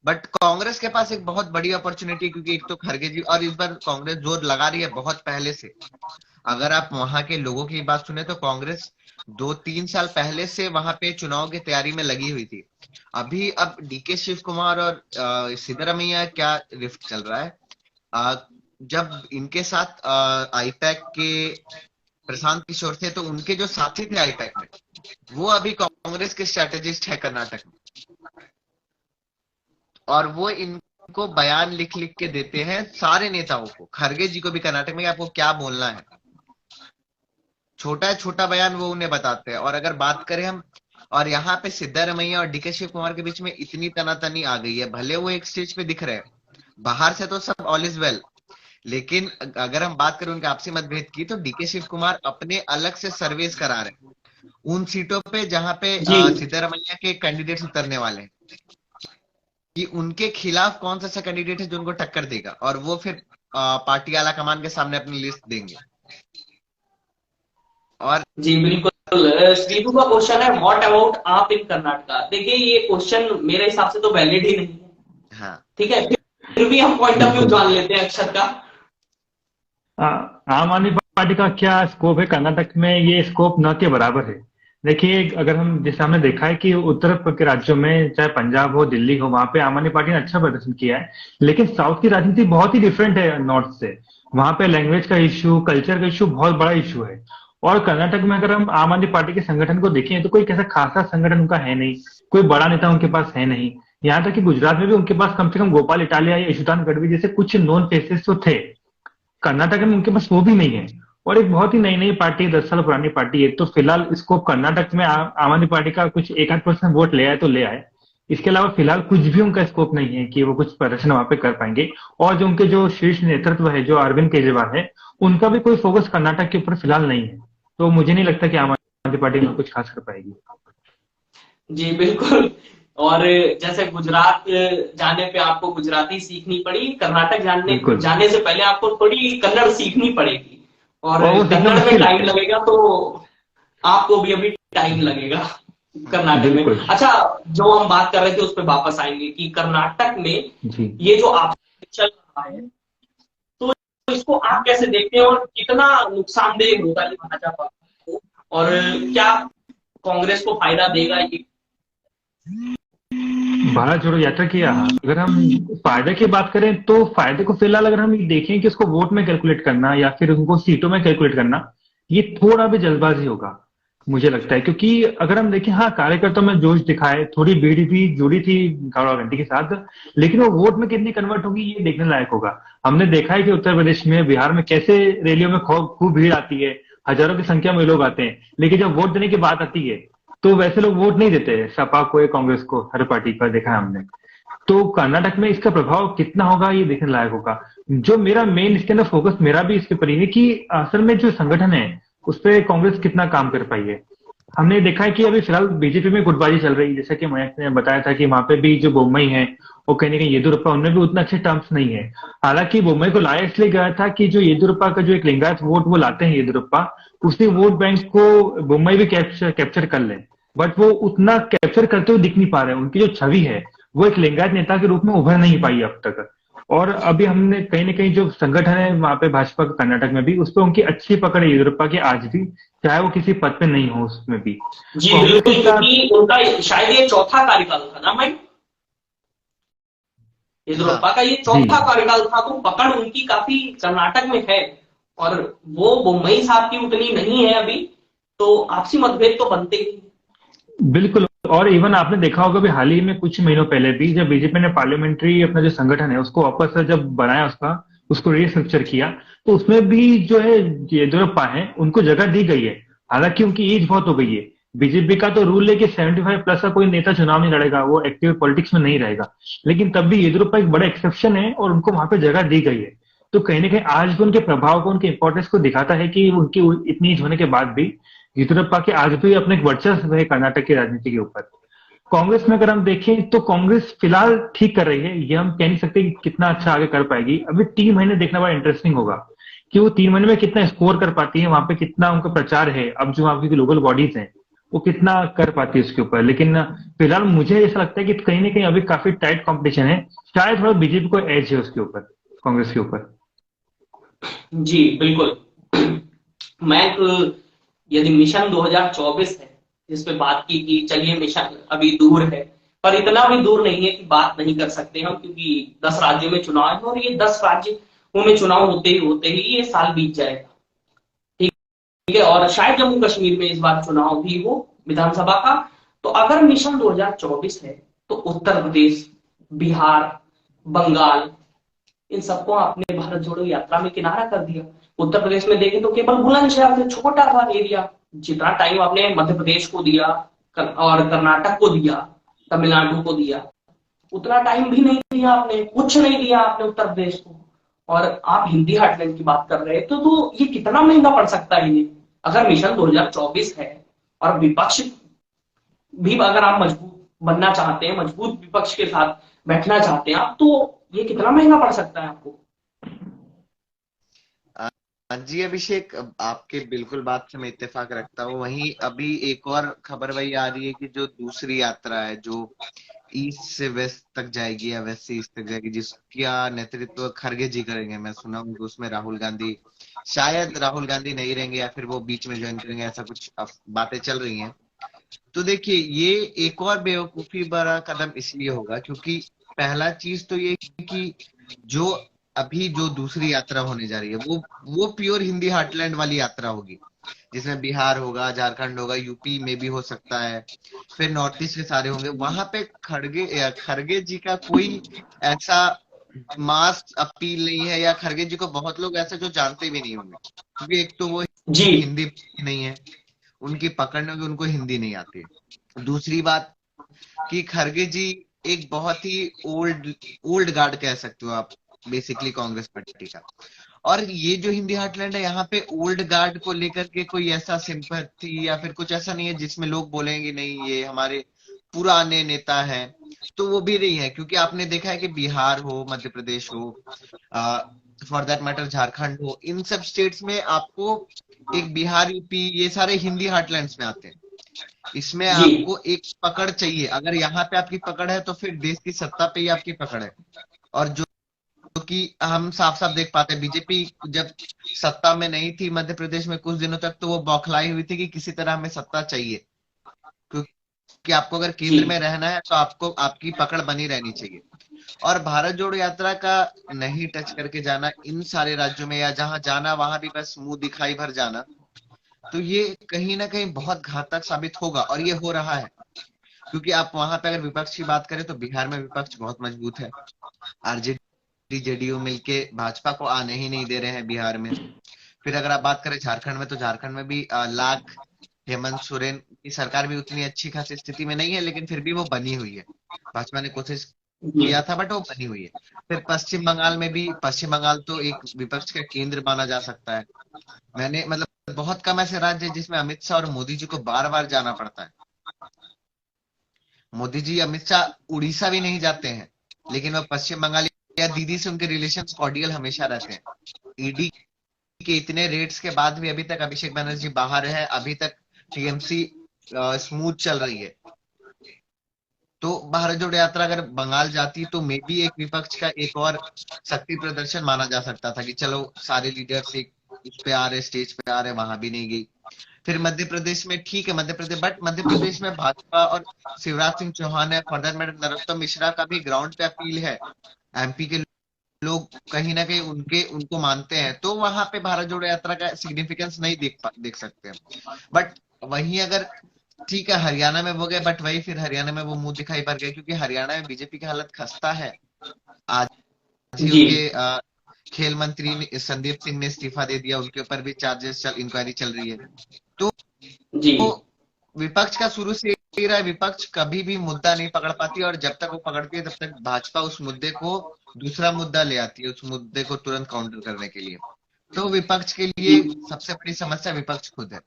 बट कांग्रेस के पास एक बहुत बड़ी अपॉर्चुनिटी, क्योंकि एक तो खड़गे जी, और इस बार कांग्रेस जोर लगा रही है बहुत पहले से। अगर आप वहां के लोगों की बात सुने तो कांग्रेस 2-3 साल पहले से वहां पे चुनाव की तैयारी में लगी हुई थी। अब डीके शिव कुमार और सिद्धरमैया क्या रिफ्ट चल रहा है, जब इनके साथ आईपैक के प्रशांत किशोर थे, तो उनके जो साथी थे आईपैक में, वो अभी कांग्रेस के स्ट्रेटेजिस्ट है कर्नाटक में, और वो इनको बयान लिख लिख के देते हैं सारे नेताओं को, खड़गे जी को भी कर्नाटक में, आपको क्या बोलना है। छोटा बयान वो उन्हें बताते हैं। और अगर बात करें हम, और यहाँ पे सिद्धारमैया और डीके शिव कुमार के बीच में इतनी तनातनी आ गई है, भले वो एक स्टेज पे दिख रहे हैं, बाहर से तो सब ऑल इज वेल, लेकिन अगर हम बात करें उनके आपसी मतभेद की, तो डीके शिव कुमार अपने अलग से सर्वेस करा रहे हैं उन सीटों पे जहां पे सिद्धारमैया के कैंडिडेट्स उतरने वाले हैं, कि उनके खिलाफ कौन सा कैंडिडेट है जो उनको टक्कर देगा, और वो फिर पार्टी आला कमान के सामने अपनी लिस्ट देंगे। और जी बिल्कुल, श्रीधु का क्वेश्चन है व्हाट अबाउट आप इन कर्नाटका। देखिए ये क्वेश्चन मेरे हिसाब से तो वैलिड ही नहीं है। हाँ, ठीक है, फिर भी हम पॉइंट ऑफ व्यू जान लेते हैं अक्षर का। आम आदमी पार्टी का क्या स्कोप है कर्नाटक में? ये स्कोप न के बराबर है। देखिए, अगर हम जैसे हमने देखा है कि उत्तर के राज्यों में, चाहे पंजाब हो, दिल्ली हो, वहां पे आम आदमी पार्टी ने अच्छा प्रदर्शन किया है, लेकिन साउथ की राजनीति बहुत ही डिफरेंट है नॉर्थ से। वहां पे लैंग्वेज का इशू, कल्चर का इशू बहुत बड़ा इशू है। और कर्नाटक में अगर हम आम आदमी पार्टी के संगठन को देखें तो कोई कैसा खासा संगठन उनका है नहीं, कोई बड़ा नेता उनके पास है नहीं। यहाँ तक कि गुजरात में भी उनके पास कम से कम गोपाल इटालिया या यशुदान गढ़वी जैसे कुछ नॉन फेसेस तो थे, कर्नाटक में उनके पास वो भी नहीं है। और एक बहुत ही नई पार्टी, 10 साल पुरानी पार्टी है, तो फिलहाल इसको कर्नाटक में आम आदमी पार्टी का कुछ 1-8% वोट ले आए तो ले आए। इसके अलावा फिलहाल कुछ भी उनका स्कोप नहीं है कि वो कुछ प्रदर्शन वहां पे कर पाएंगे। और जो उनके जो शीर्ष नेतृत्व है, जो अरविंद केजरीवाल है, उनका भी कोई फोकस कर्नाटक के ऊपर फिलहाल नहीं है। तो मुझे नहीं लगता कि आम आदमी पार्टी में कुछ खास कर पाएगी। जी बिल्कुल। और जैसे गुजरात जाने पे आपको गुजराती सीखनी पड़ी, कर्नाटक जाने से पहले आपको थोड़ी कन्नड़ सीखनी पड़ेगी, और कन्नड़ में टाइम लगेगा, तो आपको भी अभी टाइम लगेगा कर्नाटक में। अच्छा, जो हम बात कर रहे थे उस पर वापस आएंगे कि कर्नाटक में ये जो आप चल रहा है, तो इसको आप कैसे देखते हैं और कितना नुकसानदेह होगा ये भाजपा को, और क्या कांग्रेस को फायदा देगा ये? भारत जोड़ो यात्रा की अगर हम फायदे की बात करें तो फायदे को फिलहाल अगर हम देखें कि उसको वोट में कैलकुलेट करना या फिर उनको सीटों में कैलकुलेट करना, ये थोड़ा भी जल्दबाजी होगा मुझे लगता है। क्योंकि अगर हम देखें, हाँ, कार्यकर्ताओं में जोश दिखाए, थोड़ी भीड़ भी जुड़ी थी गौरव घंटी के साथ, लेकिन वो वोट में कितनी कन्वर्ट होगी ये देखने लायक होगा। हमने देखा है कि उत्तर प्रदेश में, बिहार में कैसे रैलियों में खूब भीड़ आती है, हजारों की संख्या में लोग आते हैं, लेकिन जब वोट देने की बात आती है तो वैसे लोग वोट नहीं देते सपा को या कांग्रेस को, हर पार्टी पर देखा है हमने। तो कर्नाटक में इसका प्रभाव कितना होगा ये देखने लायक होगा। जो मेरा मेन इसके अंदर फोकस मेरा भी इसके ऊपर ही है कि असल में जो संगठन है उस पर कांग्रेस कितना काम कर पाई है। हमने देखा है कि अभी फिलहाल बीजेपी में गुटबाजी चल रही है, जैसा कि मयंक ने बताया था कि वहां पे भी जो बोम्मई है और कहीं ना कहीं येदुरप्पा, उनमें भी उतना अच्छे टर्म्स नहीं है। हालांकि बोम्मई को लाया इसलिए गया था कि जो येदुरप्पा का जो एक लिंगायत वोट वो लाते हैं येदुरप्पा, उसी वोट बैंक को बोम्मई भी कैप्चर कर ले। बट वो उतना कैप्चर करते हुए दिख नहीं पा रहे हैं। उनकी जो छवि है वो एक लिंगायत नेता के रूप में उभर नहीं पाई अब तक। और अभी हमने कहीं ना कहीं जो संगठन है वहां पे भाजपा का कर्नाटक में भी, उस पर उनकी अच्छी पकड़ है येदियुरप्पा की आज भी, चाहे वो किसी पद पे नहीं हो उसमें भी। जी कांग्रेस के बिल्कुल, साथ क्योंकि उनका शायद ये चौथा कार्यकाल था ना भाई, येदियुरप्पा हाँ का ये जी चौथा कार्यकाल था, तो पकड़ उनकी काफी कर्नाटक में है। और वो बोम्मई साहब की उतनी नहीं है अभी, तो आपसी मतभेद तो बनते ही। बिल्कुल। और इवन आपने देखा होगा भी हाल ही में कुछ महीनों पहले भी जब बीजेपी ने पार्लियामेंट्री अपना जो संगठन है उसको वापस से जब बनाया, उसको रीस्ट्रक्चर किया, तो उसमें भी जो है येदियुरप्पा है उनको जगह दी गई है। हालांकि उनकी एज बहुत हो गई है। बीजेपी का तो रूल है कि 75 प्लस का कोई नेता चुनाव नहीं लड़ेगा, वो एक्टिव पॉलिटिक्स में नहीं रहेगा। लेकिन तब भी येदियुरप्पा एक बड़ा एक्सेप्शन है और उनको वहां पे जगह दी गई है। तो कहीं ना कहीं आज भी उनके प्रभाव को, उनके इंपॉर्टेंस को दिखाता है कि उनकी इतनी एज होने के बाद भी येदियुरप्पा के आज भी अपने एक वर्चस्व है कर्नाटक की राजनीति के ऊपर। कांग्रेस में अगर हम देखें तो कांग्रेस फिलहाल ठीक कर रही है, ये हम कह नहीं सकते कि कितना अच्छा आगे कर पाएगी। अभी 3 महीने देखना बड़ा इंटरेस्टिंग होगा कि वो 3 महीने में कितना स्कोर कर पाती है, वहां पे कितना उनका प्रचार है, अब जो वहां की लोकल बॉडीज हैं वो कितना कर पाती है उसके ऊपर। लेकिन फिलहाल मुझे ऐसा लगता है कि कहीं ना कहीं अभी काफी टाइट कॉम्पिटिशन है। शायद थोड़ा बीजेपी को एज है उसके ऊपर, कांग्रेस के ऊपर। जी बिल्कुल। मैं यदि मिशन 2024 है जिस पे बात की कि चलिए मिशन अभी दूर है, पर इतना भी दूर नहीं है कि बात नहीं कर सकते हम, क्योंकि 10 राज्यों में चुनाव है और ये 10 राज्यों में चुनाव होते ही ये साल बीत जाएगा। ठीक है, और शायद जम्मू कश्मीर में इस बार चुनाव भी हो विधानसभा का। तो अगर मिशन 2024 है तो उत्तर प्रदेश, बिहार, बंगाल, इन सबको आपने भारत जोड़ो यात्रा में किनारा कर दिया। उत्तर प्रदेश में देखें तो केवल बुलंदशहर से छोटा सा एरिया, जितना टाइम आपने मध्य प्रदेश को दिया और कर्नाटक को दिया, तमिलनाडु को दिया, उतना टाइम भी नहीं दिया आपने, कुछ नहीं दिया आपने उत्तर प्रदेश को। और आप हिंदी हार्टलैंड की बात कर रहे थे, तो ये कितना महंगा पड़ सकता है इन्हें। अगर मिशन 2024 है और विपक्ष भी अगर आप मजबूत बनना चाहते हैं, मजबूत विपक्ष के साथ बैठना चाहते हैं आप, तो ये कितना महंगा पड़ सकता है आपको। जी अभिषेक, आपके बिल्कुल बात से मैं इत्तेफाक रखता हूँ। वहीं अभी एक और खबर वही आ रही है कि जो दूसरी यात्रा है जो ईस्ट से वेस्ट तक जाएगी या वेस्ट से ईस्ट तक जाएगी, जिसका नेतृत्व खरगे जी करेंगे। मैं सुना हूँ कि उसमें राहुल गांधी, शायद राहुल गांधी नहीं रहेंगे या फिर वो बीच में ज्वाइन करेंगे, ऐसा कुछ बातें चल रही हैं। तो देखिए, ये एक और बेवकूफी भरा कदम इसलिए होगा क्योंकि पहला चीज तो ये कि जो अभी जो दूसरी यात्रा होने जा रही है वो प्योर हिंदी हार्टलैंड वाली यात्रा होगी, जिसमें बिहार होगा, झारखंड होगा, यूपी में भी हो सकता है, फिर नॉर्थ ईस्ट के सारे होंगे। वहां पे खड़गे जी का कोई ऐसा मास अपील नहीं है, या खड़गे जी को बहुत लोग ऐसे जो जानते भी नहीं होंगे, क्योंकि एक तो वो जी हिंदी नहीं है, उनकी पकड़ने में उनको हिंदी नहीं आती है। दूसरी बात कि खरगे जी एक बहुत ही ओल्ड गार्ड कह सकते हो आप, बेसिकली कांग्रेस पार्टी का। और ये जो हिंदी हार्टलैंड है, यहाँ पे ओल्ड गार्ड को लेकर के कोई ऐसा सिंपैथी या फिर कुछ ऐसा नहीं है जिसमें लोग बोलेंगे नहीं ये हमारे पुराने नेता है। तो वो भी नहीं है, क्योंकि आपने देखा है कि बिहार हो, मध्य प्रदेश हो, फॉर दैट मैटर झारखंड हो, इन सब स्टेट्स में आपको एक बिहार, यूपी, ये सारे हिंदी हार्टलैंड्स में आते हैं। इसमें जी आपको एक पकड़ चाहिए। अगर यहाँ पे आपकी पकड़ है तो फिर देश की सत्ता पे ही आपकी पकड़ है। और जो कि हम साफ साफ देख पाते हैं, बीजेपी जब सत्ता में नहीं थी मध्य प्रदेश में कुछ दिनों तक, तो वो बौखलाई हुई थी कि किसी तरह हमें सत्ता चाहिए, क्योंकि आपको अगर जी केंद्र में रहना है तो आपको आपकी पकड़ बनी रहनी चाहिए। और भारत जोड़ो यात्रा का नहीं टच करके जाना इन सारे राज्यों में, या जहां जाना वहां भी बस मुंह दिखाई भर जाना, तो ये कहीं ना कहीं बहुत घातक साबित होगा। और ये हो रहा है, क्योंकि आप वहां पे अगर विपक्ष की बात करें तो बिहार में विपक्ष बहुत मजबूत है। आरजेडी जेडीयू मिलके भाजपा को आने ही नहीं दे रहे हैं बिहार में। फिर अगर आप बात करें झारखंड में, तो झारखंड में भी लाख हेमंत सोरेन की सरकार भी उतनी अच्छी खासी स्थिति में नहीं है, लेकिन फिर भी वो बनी हुई है। भाजपा ने कोशिश किया था, बट वो बनी हुई है। फिर पश्चिम बंगाल में भी, पश्चिम बंगाल तो एक विपक्ष का केंद्र माना जा सकता है। मैंने मतलब बहुत कम ऐसे राज्य हैं जिसमें अमित शाह और मोदी जी को बार बार जाना पड़ता है। मोदी जी अमित शाह उड़ीसा भी नहीं जाते हैं, लेकिन वह पश्चिम बंगाल या दीदी से उनके रिलेशन कॉर्डियल हमेशा रहते हैं। ईडी के इतने रेट्स के बाद भी अभी तक अभिषेक बनर्जी बाहर है, अभी तक टीएमसी स्मूथ चल रही है। तो भारत जोड़ो यात्रा अगर बंगाल जाती तो मे बी एक विपक्ष का एक और शक्ति प्रदर्शन माना जा सकता था कि चलो सारे लीडर्स एक उस पे आ रहे, स्टेज पे आ रहे, वहां भी नहीं गई। फिर मध्य प्रदेश में ठीक है, मध्य प्रदेश, बट मध्य प्रदेश में भाजपा और शिवराज सिंह चौहान है, for that matter Narottam Mishra का भी ग्राउंड पे अपील है। एमपी के लोग कहीं ना कहीं उनको मानते हैं, तो वहां पे भारत जोड़ो यात्रा का सिग्निफिकेंस नहीं देख सकते। बट वहीं अगर ठीक है हरियाणा में वो गए, बट वही फिर हरियाणा में वो मुंह दिखाई पड़ गए, क्योंकि हरियाणा में बीजेपी की हालत खस्ता है। आज ही जी उनके खेल मंत्री संदीप सिंह ने इस्तीफा दे दिया, उनके ऊपर भी इंक्वायरी चल रही है। तो जी विपक्ष का शुरू से यही रहा है, विपक्ष कभी भी मुद्दा नहीं पकड़ पाती, और जब तक वो पकड़ती है तब तक भाजपा उस मुद्दे को दूसरा मुद्दा ले आती है, उस मुद्दे को तुरंत काउंटर करने के लिए। तो विपक्ष के लिए सबसे बड़ी समस्या विपक्ष खुद है।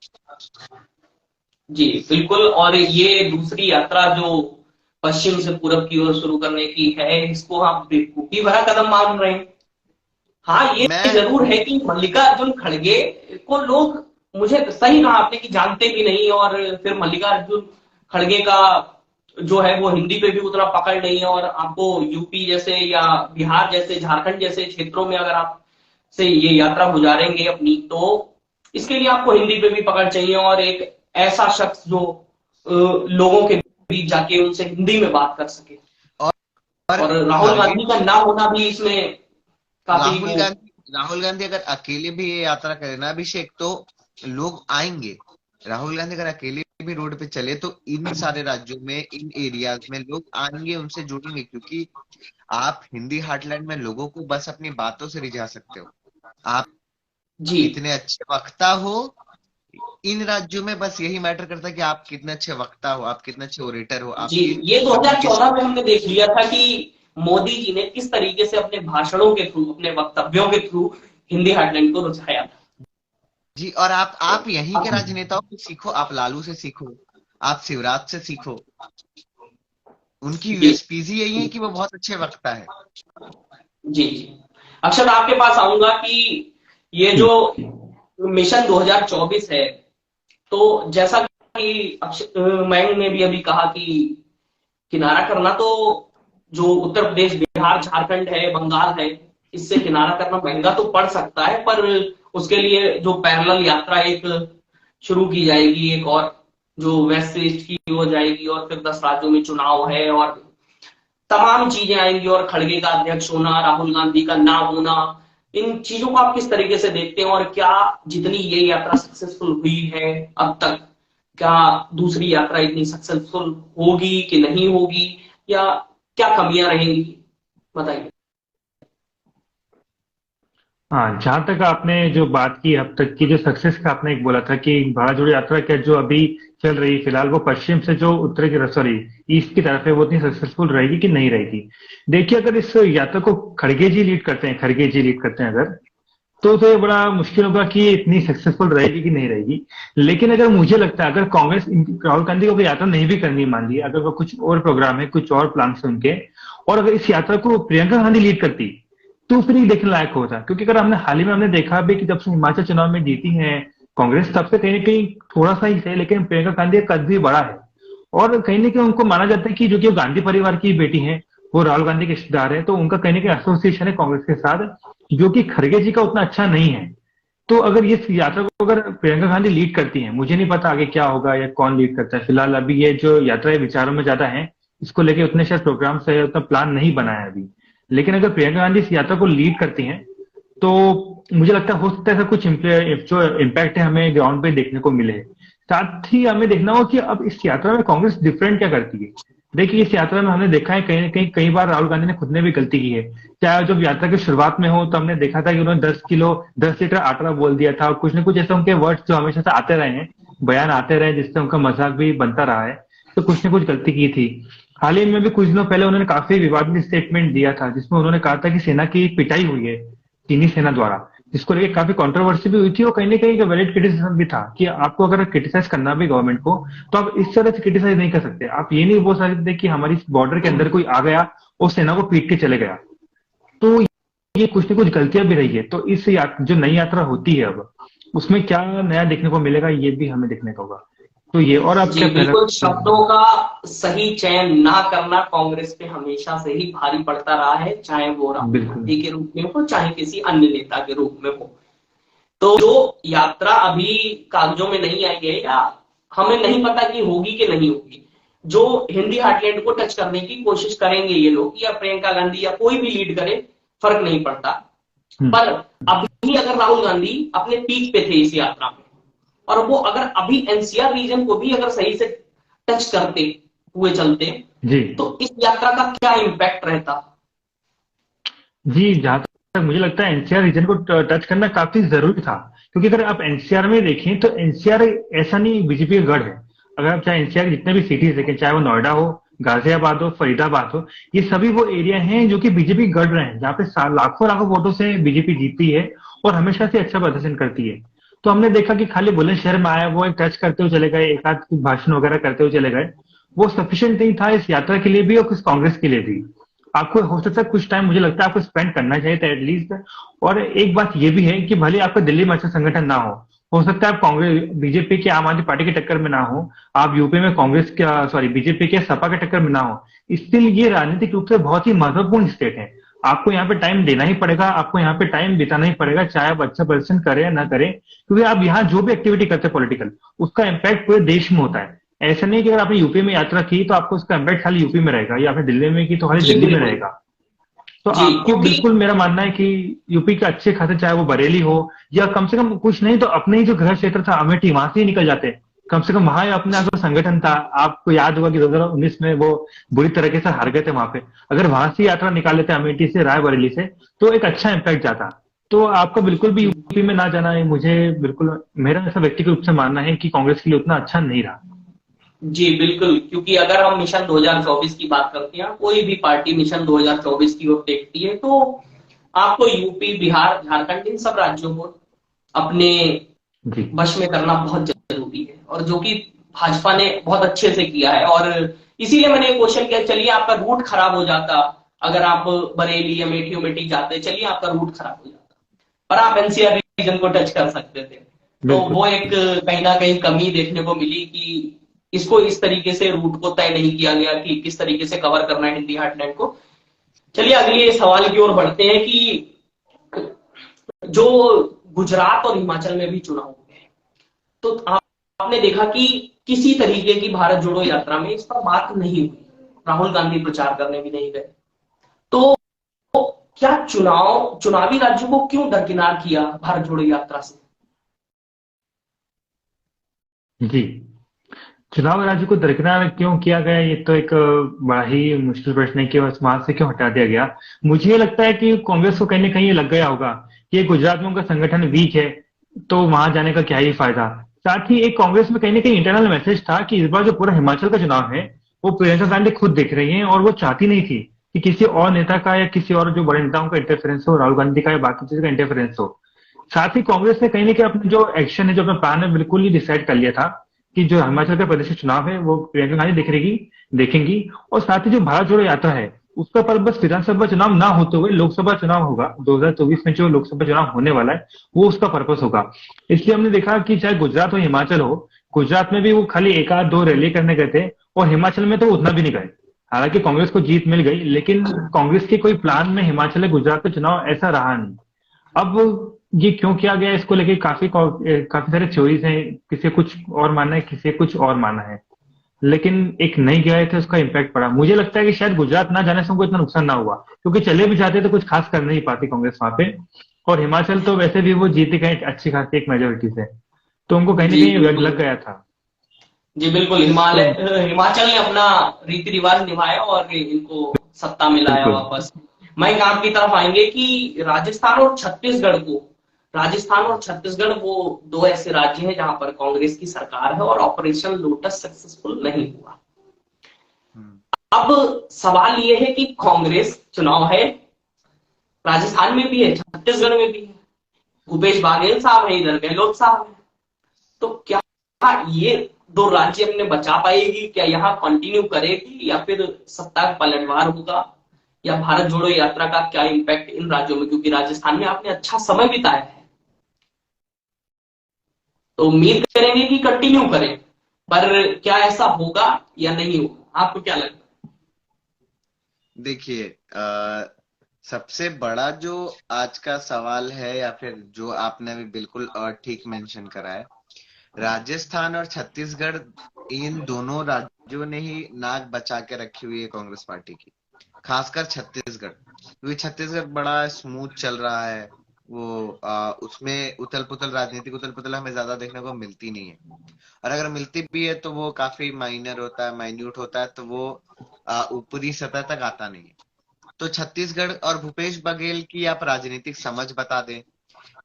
जी बिल्कुल। और ये दूसरी यात्रा जो पश्चिम से पूरब की ओर शुरू करने की है, इसको आप बेवकूफी भरा कदम मान रहे हैं। हाँ, ये मैं जरूर है कि मल्लिकार्जुन खड़गे को लोग, मुझे सही कहा आपने कि जानते भी नहीं, और फिर मल्लिकार्जुन खड़गे का जो है वो हिंदी पे भी उतना पकड़ नहीं है। और आपको यूपी जैसे या बिहार जैसे, झारखंड जैसे क्षेत्रों में अगर आप से ये यात्रा गुजारेंगे अपनी, तो इसके लिए आपको हिंदी पे भी पकड़ चाहिए, और एक ऐसा शख्स जो लोगों के बीच जाके उनसे हिंदी में बात कर सके। और राहुल गांधी का ना होना भी इसमें काफी राहुल गांधी अगर अकेले भी ये यात्रा करे ना अभिषेक, तो लोग आएंगे। राहुल गांधी अगर अकेले भी रोड पे चले तो इन सारे राज्यों में, इन एरियाज में लोग आएंगे, उनसे जुड़ेंगे, क्योंकि आप हिंदी हार्टलैंड में लोगों को बस अपनी बातों से रिझा सकते हो। आप जी कितने अच्छे वक्ता हो, इन राज्यों में बस यही मैटर करता है कि आप कितने अच्छे वक्ता हो, आप कितने अच्छे ओरेटर हो। जी। ये 2014 में हमने देख लिया था कि मोदी जी ने किस तरीके से अपने भाषणों के थ्रू, अपने वक्तव्यों के थ्रू हिंदी हार्टलैंड को रुझाया था। जी, और आप यहीं के राजनेताओं से सीखो, आप लालू से सीखो, आप शिवराज से सीखो। उनकी यूएसपीज यही है कि वो बहुत अच्छे वक्ता है। जी जी। अक्षर, आपके पास आऊंगा कि ये जो मिशन 2024 है, तो जैसा कि मयंक ने भी अभी कहा कि किनारा करना तो जो उत्तर प्रदेश, बिहार, झारखंड है, बंगाल है, इससे किनारा करना महंगा तो पड़ सकता है, पर उसके लिए जो पैरेलल यात्रा एक शुरू की जाएगी, एक और जो वेस्ट ईस्ट की हो जाएगी, और फिर 10 राज्यों में चुनाव है, और तमाम चीजें आएंगी, और खड़गे का अध्यक्ष होना, राहुल गांधी का ना होना, इन चीजों को आप किस तरीके से देखते हैं? और क्या जितनी ये यात्रा सक्सेसफुल हुई है अब तक, क्या दूसरी यात्रा इतनी सक्सेसफुल होगी कि नहीं होगी, या क्या कमियां रहेंगी, बताइए। हाँ, जहां तक आपने जो बात की अब तक की, जो सक्सेस का आपने एक बोला था कि भारत जोड़ो यात्रा क्या जो अभी चल रही फिलहाल, वो पश्चिम से जो उत्तर की, सॉरी ईस्ट की तरफ है, वो इतनी सक्सेसफुल रहेगी कि नहीं रहेगी। देखिए, अगर इस यात्रा को खड़गे जी लीड करते हैं अगर, तो ये बड़ा मुश्किल होगा कि ये इतनी सक्सेसफुल रहेगी कि नहीं रहेगी। लेकिन अगर मुझे लगता है, अगर कांग्रेस राहुल गांधी को यात्रा नहीं भी करनी, मान ली अगर वो कुछ और प्रोग्राम है, कुछ और प्लान है उनके, और अगर इस यात्रा को प्रियंका गांधी लीड करती, तो फिर ये देखने लायक होता। क्योंकि अगर हमने हाल ही में देखा भी कि जब से हिमाचल चुनाव में जीती है कांग्रेस, तब से कहीं ना कहीं थोड़ा सा ही सही, लेकिन प्रियंका गांधी का कद भी बड़ा है, और कहीं ना कहीं उनको माना जाता है कि जो कि गांधी परिवार की बेटी है, वो राहुल गांधी के रिश्तेदार है, तो उनका कहीं ना कहीं एसोसिएशन है कांग्रेस के साथ, जो कि खड़गे जी का उतना अच्छा नहीं है। तो अगर ये यात्रा को अगर प्रियंका गांधी लीड करती है, मुझे नहीं पता आगे क्या होगा या कौन लीड करता है। फिलहाल अभी ये जो यात्रा है विचारों में ज्यादा है, इसको लेके उतने शायद प्रोग्राम से उतना प्लान नहीं बनाया है अभी। लेकिन अगर प्रियंका गांधी इस यात्रा को लीड करती हैं, तो मुझे लगता है हो सकता है कुछ जो इम्पैक्ट है हमें ग्राउंड पे देखने को मिले। साथ ही हमें देखना होगा कि अब इस यात्रा में कांग्रेस डिफरेंट क्या करती है। देखिए, इस यात्रा में हमने देखा है कहीं ना कहीं कई बार राहुल गांधी ने खुद ने भी गलती की है। चाहे जब यात्रा की शुरुआत में हो, तो हमने देखा था कि उन्होंने 10 लीटर आटा बोल दिया था, और कुछ ना कुछ ऐसे उनके वर्ड्स जो हमेशा से आते रहे हैं, बयान आते रहे, जिससे उनका मजाक भी बनता रहा है, तो कुछ ना कुछ गलती की थी। हाल ही में भी कुछ दिनों पहले उन्होंने काफी विवादित स्टेटमेंट दिया था, जिसमें उन्होंने कहा था कि सेना की पिटाई हुई है चीनी सेना द्वारा, जिसको लेकर काफी कंट्रोवर्सी भी हुई थी और कहीं ना कहीं वैलिड क्रिटिसिज्म भी था कि आपको अगर क्रिटिसाइज करना भी गवर्नमेंट को, तो आप इस तरह से क्रिटिसाइज नहीं कर सकते। आप ये नहीं बोल सकते कि हमारी बॉर्डर के अंदर कोई आ गया और सेना को पीट के चले गया। तो ये कुछ न कुछ गलतियां भी रही है। तो इस जो नई यात्रा होती है अब, उसमें क्या नया देखने को मिलेगा, ये भी हमें देखने को होगा। तो ये, और आप जी क्या कहना बिल्कुल, चाहते शब्दों हैं? का सही चयन ना करना कांग्रेस पे हमेशा से ही भारी पड़ता रहा है, चाहे वो राहुल बिल्कुल। गांधी के रूप में हो, चाहे किसी अन्य नेता के रूप में हो। तो जो यात्रा अभी कागजों में नहीं आई है, या हमें नहीं पता कि होगी कि नहीं होगी, जो हिंदी हार्टलैंड को टच करने की कोशिश करेंगे ये लोग, या प्रियंका गांधी या कोई भी लीड करे, फर्क नहीं पड़ता। हम्म। पर अभी अगर राहुल गांधी अपने पीक पे थे इस यात्रा में, और वो अगर अभी एनसीआर रीजन को भी अगर सही से टच करते हुए चलते, जी। तो इस यात्रा का क्या इम्पैक्ट रहता। जी, जहां तक मुझे लगता है एनसीआर रीजन को टच करना काफी जरूरी था, क्योंकि अगर आप एनसीआर में देखें तो एनसीआर ऐसा नहीं बीजेपी का गढ़ है। अगर आप चाहे एनसीआर के जितने भी सिटीज देखें, चाहे वो नोएडा हो, गाजियाबाद हो, फरीदाबाद हो, ये सभी वो एरिया हैं जो कि बीजेपी गढ़ रहे हैं, जहाँ पे लाखों लाखों वोटों से बीजेपी जीतती है और हमेशा से अच्छा प्रदर्शन करती है। तो हमने देखा कि खाली बुलंदशहर में आया, वो एक टच करते हुए चले गए, एक आध भाषण वगैरह करते हुए चले गए, वो सफिशियंट नहीं था इस यात्रा के लिए भी और कुछ कांग्रेस के लिए भी। आपको हो सकता है कुछ टाइम, मुझे लगता है आपको स्पेंड करना चाहिए था एटलीस्ट। और एक बात ये भी है कि भले आपका दिल्ली में अच्छा संगठन ना हो सकता है आप कांग्रेस बीजेपी के आम आदमी पार्टी की टक्कर में ना हो, आप यूपी में कांग्रेस का सॉरी बीजेपी के सपा के टक्कर में ना हो, स्टिल ये राजनीतिक रूप से बहुत ही महत्वपूर्ण स्टेट है। आपको यहाँ पे टाइम देना ही पड़ेगा, आपको यहाँ पे टाइम बिताना ही पड़ेगा, चाहे आप अच्छा प्रदर्शन करें या ना करें, क्योंकि आप यहाँ जो भी एक्टिविटी करते हैं पॉलिटिकल, उसका इम्पैक्ट पूरे देश में होता है। ऐसा नहीं कि अगर आपने यूपी में यात्रा की तो आपको उसका इम्पैक्ट खाली यूपी में रहेगा, या आपने दिल्ली में की तो खाली जी दिल्ली में बिल्कुल। रहेगा। तो जी आपको क्योंकि बिल्कुल, मेरा मानना है कि यूपी के अच्छे खासे, चाहे वो बरेली हो या कम से कम कुछ नहीं तो अपने ही जो गृह क्षेत्र था अमेठी, वहां से ही निकल जाते। कम से कम वहां अपना जो संगठन था, आपको याद होगा कि 2019 में वो बुरी तरीके से हार गए थे वहां पे, अगर वहां से यात्रा निकाल लेते अमेठी से, रायबरेली से, तो एक अच्छा इम्पैक्ट जाता। तो आपका बिल्कुल भी यूपी में ना जाना है, मुझे बिल्कुल, मेरा ऐसा व्यक्तिगत रूप से मानना है कि कांग्रेस के लिए उतना अच्छा नहीं रहा। जी बिल्कुल, क्योंकि अगर हम मिशन 2024 की बात करते हैं, कोई भी पार्टी मिशन 2024 की ओर देखती है, तो आपको यूपी, बिहार, झारखंड, इन सब राज्यों को अपने जी। वश में करना बहुत जरूरी है, और जो कि भाजपा ने बहुत अच्छे से किया है। और इसीलिए मैंने क्वेश्चन किया, चलिए आपका रूट खराब हो जाता अगर आप बरेली, अमेठी उमेठी जाते, चलिए आपका रूट खराब हो जाता, पर आप एनसीआर रीजन को टच कर सकते थे। तो बिल्कुल। वो एक कहीं ना कहीं कमी देखने को मिली कि इसको इस तरीके से रूट को तय नहीं किया गया कि किस तरीके से कवर करना है हिंदी हार्टलैंड को। चलिए अगले सवाल की ओर बढ़ते हैं कि जो गुजरात और हिमाचल में भी चुनाव हुए, तो आपने देखा कि किसी तरीके की भारत जोड़ो यात्रा में इस पर बात नहीं हुई, राहुल गांधी प्रचार करने भी नहीं गए। तो क्या चुनावी राज्यों को क्यों दरकिनार किया भारत जोड़ो यात्रा से। जी, चुनाव राज्य को दरकिनार क्यों किया गया, ये तो एक बड़ा ही मुश्किल प्रश्न है कि वहां से क्यों हटा दिया गया। मुझे लगता है कि कांग्रेस को कहीं ना कहीं ये लग गया होगा कि गुजरात में उनका संगठन वीक है, तो वहां जाने का क्या ही फायदा। साथ ही एक कांग्रेस में कहीं ना कहीं इंटरनल मैसेज था कि इस बार जो पूरा हिमाचल का चुनाव है, वो प्रियंका गांधी खुद देख रही है और वो चाहती नहीं थी कि किसी और नेता का या किसी और जो बड़े नेताओं का इंटरफेरेंस हो, राहुल गांधी का या बाकी चीज का इंटरफेरेंस हो। साथ ही कांग्रेस ने कहीं ना कहीं अपने जो एक्शन है, जो अपना प्लान है, बिल्कुल ही डिसाइड कर लिया था कि जो हिमाचल का प्रदेश चुनाव है वो प्रियंका गांधी देखेंगी। और साथ ही जो भारत जोड़ो यात्रा है, उसका पर्पस विधानसभा चुनाव ना होते हुए लोकसभा चुनाव होगा, 2024 में जो लोकसभा चुनाव होने वाला है, वो उसका पर्पस होगा। इसलिए हमने देखा कि चाहे गुजरात हो हिमाचल हो, गुजरात में भी वो खाली एक आध दो रैली करने गए थे, और हिमाचल में तो उतना भी नहीं गए। हालांकि कांग्रेस को जीत मिल गई, लेकिन कांग्रेस के कोई प्लान में हिमाचल या गुजरात का चुनाव ऐसा रहा नहीं। अब ये क्यों किया गया, इसको लेके काफी सारे थ्योरीज हैं, किसी कुछ और मानना है, किसी कुछ और मानना है। लेकिन एक नहीं गए थे, उसका इम्पैक्ट पड़ा। मुझे लगता है कि शायद गुजरात ना जाने से उनको इतना नुकसान ना हुआ, क्योंकि चले भी जाते तो कुछ खास कर नहीं पाती कांग्रेस वहां पे। और हिमाचल तो वैसे भी वो जीत गए अच्छी खासी एक मेजोरिटी से, तो उनको कहीं ना जी कहीं बिल्कुल। लग गया था। जी बिल्कुल, तो हिमाचल ने अपना रीति रिवाज निभाया और इनको सत्ता में लाया बिल्कुल। वापस। मैं आपकी तरफ आएंगे कि राजस्थान और छत्तीसगढ़ वो दो ऐसे राज्य हैं जहां पर कांग्रेस की सरकार है और ऑपरेशन लोटस सक्सेसफुल नहीं हुआ। अब सवाल ये है कि कांग्रेस चुनाव है, राजस्थान में भी है, छत्तीसगढ़ में भी है, भूपेश बाघेल साहब है, इधर गहलोत साहब है। तो क्या ये दो राज्य अपने बचा पाएगी? क्या यहाँ कंटिन्यू करेगी या फिर सत्ता का पलटवार होगा? या भारत जोड़ो यात्रा का क्या इम्पैक्ट इन राज्यों में, क्योंकि राजस्थान में आपने अच्छा समय बिताया है, तो उम्मीद करेंगे कि कंटिन्यू करें, पर क्या ऐसा होगा या नहीं होगा? आपको क्या लगता है? देखिए, सबसे बड़ा जो आज का सवाल है, या फिर जो आपने अभी बिल्कुल ठीक मेंशन करा है, राजस्थान और छत्तीसगढ़, इन दोनों राज्यों ने ही नाक बचा के रखी हुई है कांग्रेस पार्टी की। खासकर छत्तीसगढ़, क्योंकि छत्तीसगढ़ बड़ा स्मूथ चल रहा है। वो उसमें उथल पुथल, राजनीतिक उथल पुथल हमें ज्यादा देखने को मिलती नहीं है, और अगर मिलती भी है तो वो काफी माइनर होता है, माइन्यूट होता है, तो वो ऊपरी सतह तक आता नहीं है। तो छत्तीसगढ़ और भूपेश बघेल की आप राजनीतिक समझ बता दें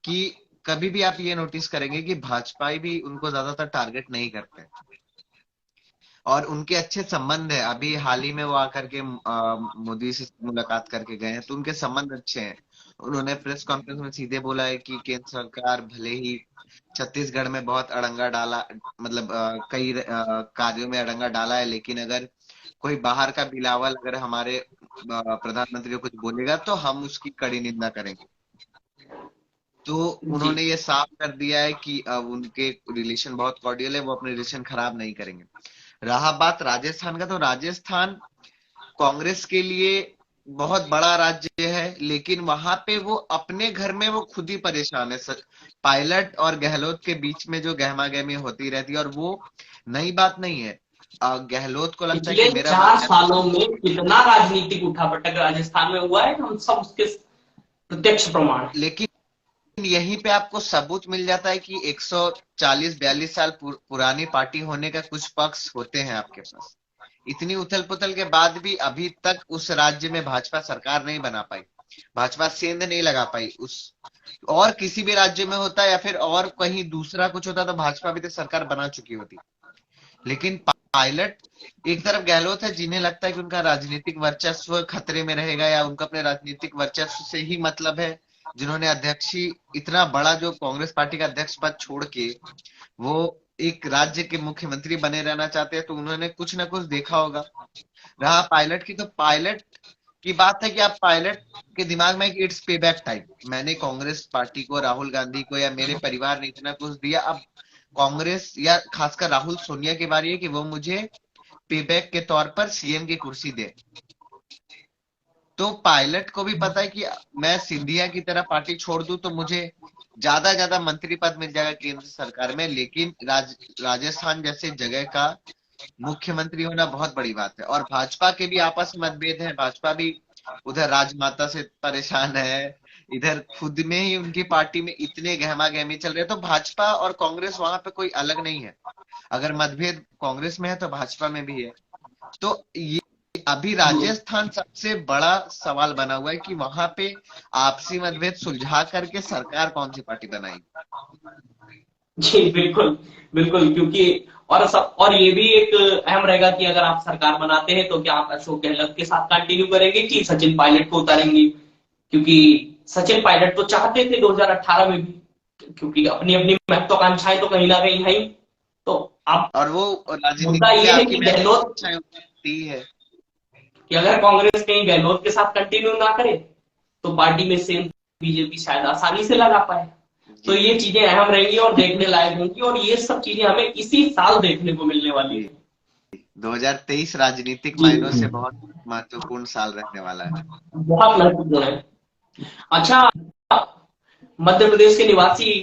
कि कभी भी आप ये नोटिस करेंगे कि भाजपा भी उनको ज्यादातर टारगेट नहीं करते, और उनके अच्छे संबंध है। अभी हाल ही में वो आकर के मोदी से मुलाकात करके गए हैं, तो उनके संबंध अच्छे हैं। उन्होंने प्रेस कॉन्फ्रेंस में सीधे बोला है कि केंद्र सरकार भले ही छत्तीसगढ़ में बहुत अड़ंगा डाला, मतलब कई कार्यों में अड़ंगा डाला है, लेकिन अगर कोई बाहर का बिलावल अगर हमारे प्रधानमंत्री को कुछ बोलेगा तो हम उसकी कड़ी निंदा करेंगे। तो जी उन्होंने ये साफ कर दिया है कि अब उनके रिलेशन बहुत कॉर्डियल है, वो अपने रिलेशन खराब नहीं करेंगे। रहा बात राजस्थान का, तो राजस्थान कांग्रेस के लिए बहुत बड़ा राज्य है, लेकिन वहां पे वो अपने घर में वो खुद ही परेशान है। पायलट और गहलोत के बीच में जो गहमा गहमी होती रहती है, और वो नई बात नहीं है। गहलोत को लगता है पिछले कि मेरा 4 सालों में कितना राजनीतिक उठापटक राजस्थान में हुआ है, हम सब उसके प्रत्यक्ष प्रमाण है। लेकिन यहीं पे आपको सबूत मिल जाता है कि 140-42 साल पुरानी पार्टी होने का कुछ पक्ष होते हैं आपके पास। इतनी उथल पुथल के बाद भी अभी तक उस राज्य में भाजपा सरकार नहीं बना पाई, भाजपा सेंध नहीं लगा पाई। उस और किसी भी राज्य में होता या फिर और कहीं दूसरा कुछ होता तो भाजपा भी तो सरकार बना चुकी होती। लेकिन पायलट, एक तरफ गहलोत है जिन्हें लगता है कि उनका राजनीतिक वर्चस्व खतरे में रहेगा, या उनका अपने राजनीतिक वर्चस्व से ही मतलब है, जिन्होंने अध्यक्षी, इतना बड़ा जो कांग्रेस पार्टी का अध्यक्ष पद छोड़ के वो एक राज्य के मुख्यमंत्री बने रहना चाहते हैं, तो उन्होंने कुछ ना कुछ देखा होगा। रहा पायलट की, तो पायलट की बात है कि आप पायलट के दिमाग में कि इट्स पे बैक टाइम, मैंने कांग्रेस पार्टी को, राहुल गांधी को या मेरे परिवार ने इतना कुछ दिया, अब कांग्रेस या खासकर राहुल सोनिया की बारी है कि वो मुझे पे बैक के तौर पर सीएम की कुर्सी दे। तो पायलट को भी पता है कि मैं सिंधिया की तरह पार्टी छोड़ दूं तो मुझे ज्यादा मंत्री पद मिल जाएगा केंद्र सरकार में, लेकिन राजस्थान जैसे जगह का मुख्यमंत्री होना बहुत बड़ी बात है। और भाजपा के भी आपस में मतभेद है, भाजपा भी उधर राजमाता से परेशान है, इधर खुद में ही उनकी पार्टी में इतने गहमा गहमी चल रहे हैं। तो भाजपा और कांग्रेस वहां पे कोई अलग नहीं है, अगर मतभेद कांग्रेस में है तो भाजपा में भी है। तो ये अभी राजस्थान सबसे बड़ा सवाल बना हुआ है कि वहां पे आपसी मतभेद सुलझा करके सरकार कौन सी पार्टी बनाएगी। जी बिल्कुल बिल्कुल, क्योंकि और ये भी एक अहम रहेगा कि अगर आप सरकार बनाते हैं तो क्या आप अशोक गहलोत के साथ कंटिन्यू करेंगे कि सचिन पायलट को उतारेंगे? क्योंकि सचिन पायलट तो चाहते थे 2018 में भी, क्योंकि अपनी अपनी महत्वाकांक्षाएं तो कहीं ना कहीं है। तो आप, और वो मुद्दा राजनीति ये है आपकी कि गहलोत, है कि अगर कांग्रेस कहीं गहलोत के साथ कंटिन्यू ना करे तो पार्टी में सेम बीजेपी शायद आसानी से लगा पाए। तो ये चीजें अहम रहेंगी और देखने लायक होंगी, और ये सब चीजें हमें इसी साल देखने को मिलने वाली है। 2023 राजनीतिक जी मायनों से बहुत महत्वपूर्ण साल रहने वाला है। बहुत महत्वपूर्ण है। अच्छा, मध्य प्रदेश के निवासी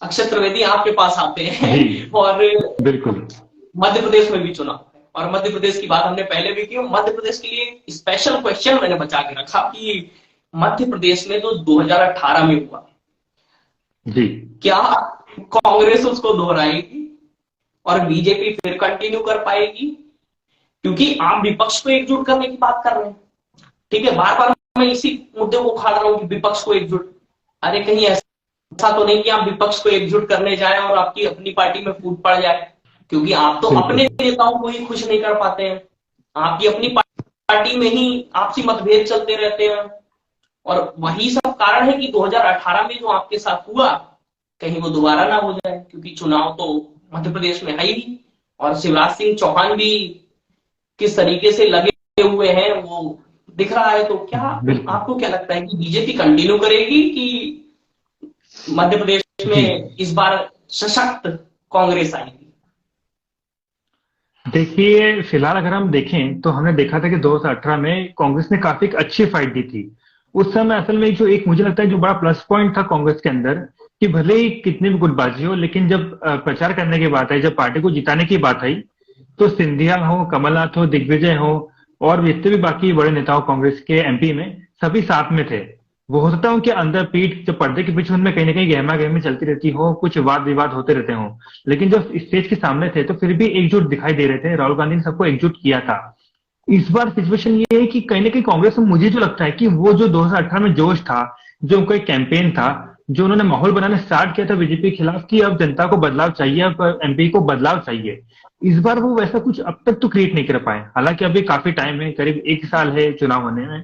अक्षय त्रिवेदी आपके पास आते हैं और बिल्कुल मध्य प्रदेश में भी चुनाव है, और मध्य प्रदेश की बात हमने पहले भी की। मध्य प्रदेश के लिए स्पेशल क्वेश्चन मैंने बचा के रखा कि मध्य प्रदेश में जो 2018 में हुआ, जी, क्या कांग्रेस उसको दोहराएगी और बीजेपी फिर कंटिन्यू कर पाएगी? क्योंकि आप विपक्ष को एकजुट करने की बात कर रहे हैं, ठीक है, बार बार मैं इसी मुद्दे को उखाड़ रहा हूं कि विपक्ष को एकजुट। अरे कहीं ऐसा तो नहीं कि आप विपक्ष को एकजुट करने जाए और आपकी अपनी पार्टी में फूट पड़ जाए? क्योंकि आप तो अपने नेताओं को ही खुश नहीं कर पाते हैं, आपकी अपनी पार्टी में ही आपसी मतभेद चलते रहते हैं, और वही सब कारण है कि 2018 में जो आपके साथ हुआ कहीं वो दोबारा ना हो जाए, क्योंकि चुनाव तो मध्य प्रदेश में है ही, और शिवराज सिंह चौहान भी किस तरीके से लगे हुए हैं वो दिख रहा है। तो क्या बिल्कुल आपको क्या लगता है कि बीजेपी कंटिन्यू करेगी कि मध्य प्रदेश जी। में इस बार सशक्त कांग्रेस आएगी? देखिए, फिलहाल अगर हम देखें तो हमने देखा था कि 2018 में कांग्रेस ने काफी एक अच्छी फाइट दी थी। उस समय असल में जो एक मुझे लगता है जो बड़ा प्लस पॉइंट था कांग्रेस के अंदर, कि भले ही कितनी भी गुटबाजी हो, लेकिन जब प्रचार करने की बात आई, जब पार्टी को जिताने की बात आई, तो सिंधिया हो, कमलनाथ हो, दिग्विजय हो, और जितने भी बाकी बड़े नेता हो कांग्रेस के एमपी में, सभी साथ में थे। वो हो सकता है उनके अंदर पीठ जो पर्दे के पीछे उनमें कहीं ना कहीं गहमा गहमी चलती रहती हो, कुछ वाद विवाद होते रहते हो, लेकिन जब स्टेज के सामने थे तो फिर भी एकजुट दिखाई दे रहे थे। राहुल गांधी ने सबको एकजुट किया था। इस बार सिचुएशन ये है कि कहीं ना कहीं कांग्रेस में मुझे जो लगता है कि वो जो 2018 में जोश था, जो उनका एक कैंपेन था, जो उन्होंने माहौल बनाना स्टार्ट किया था बीजेपी के खिलाफ, कि अब जनता को बदलाव चाहिए, अब एमपी को बदलाव चाहिए, इस बार वो वैसा कुछ अब तक तो क्रिएट नहीं कर पाए। हालांकि अभी काफी टाइम है, करीब 1 साल है चुनाव होने में,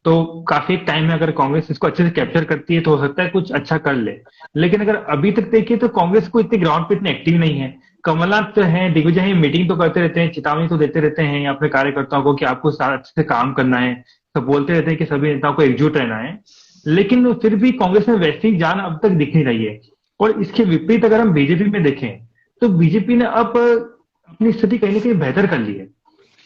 तो काफी टाइम में अगर कांग्रेस इसको अच्छे से कैप्चर करती है तो हो सकता है कुछ अच्छा कर ले। लेकिन अगर अभी तक देखिए तो कांग्रेस को इतने ग्राउंड पे इतने एक्टिव नहीं है। कमलनाथ तो है, दिग्विजय है, मीटिंग तो करते रहते हैं, चेतावनी तो देते रहते हैं अपने कार्यकर्ताओं को कि आपको अच्छे से काम करना है, सब बोलते रहते हैं कि सभी नेताओं को एकजुट रहना है, लेकिन फिर भी कांग्रेस में वैसी जान अब तक दिख नहीं रही है। और इसके विपरीत अगर हम बीजेपी में देखें तो बीजेपी ने अब अपनी स्थिति कहीं ना कहीं बेहतर कर ली है।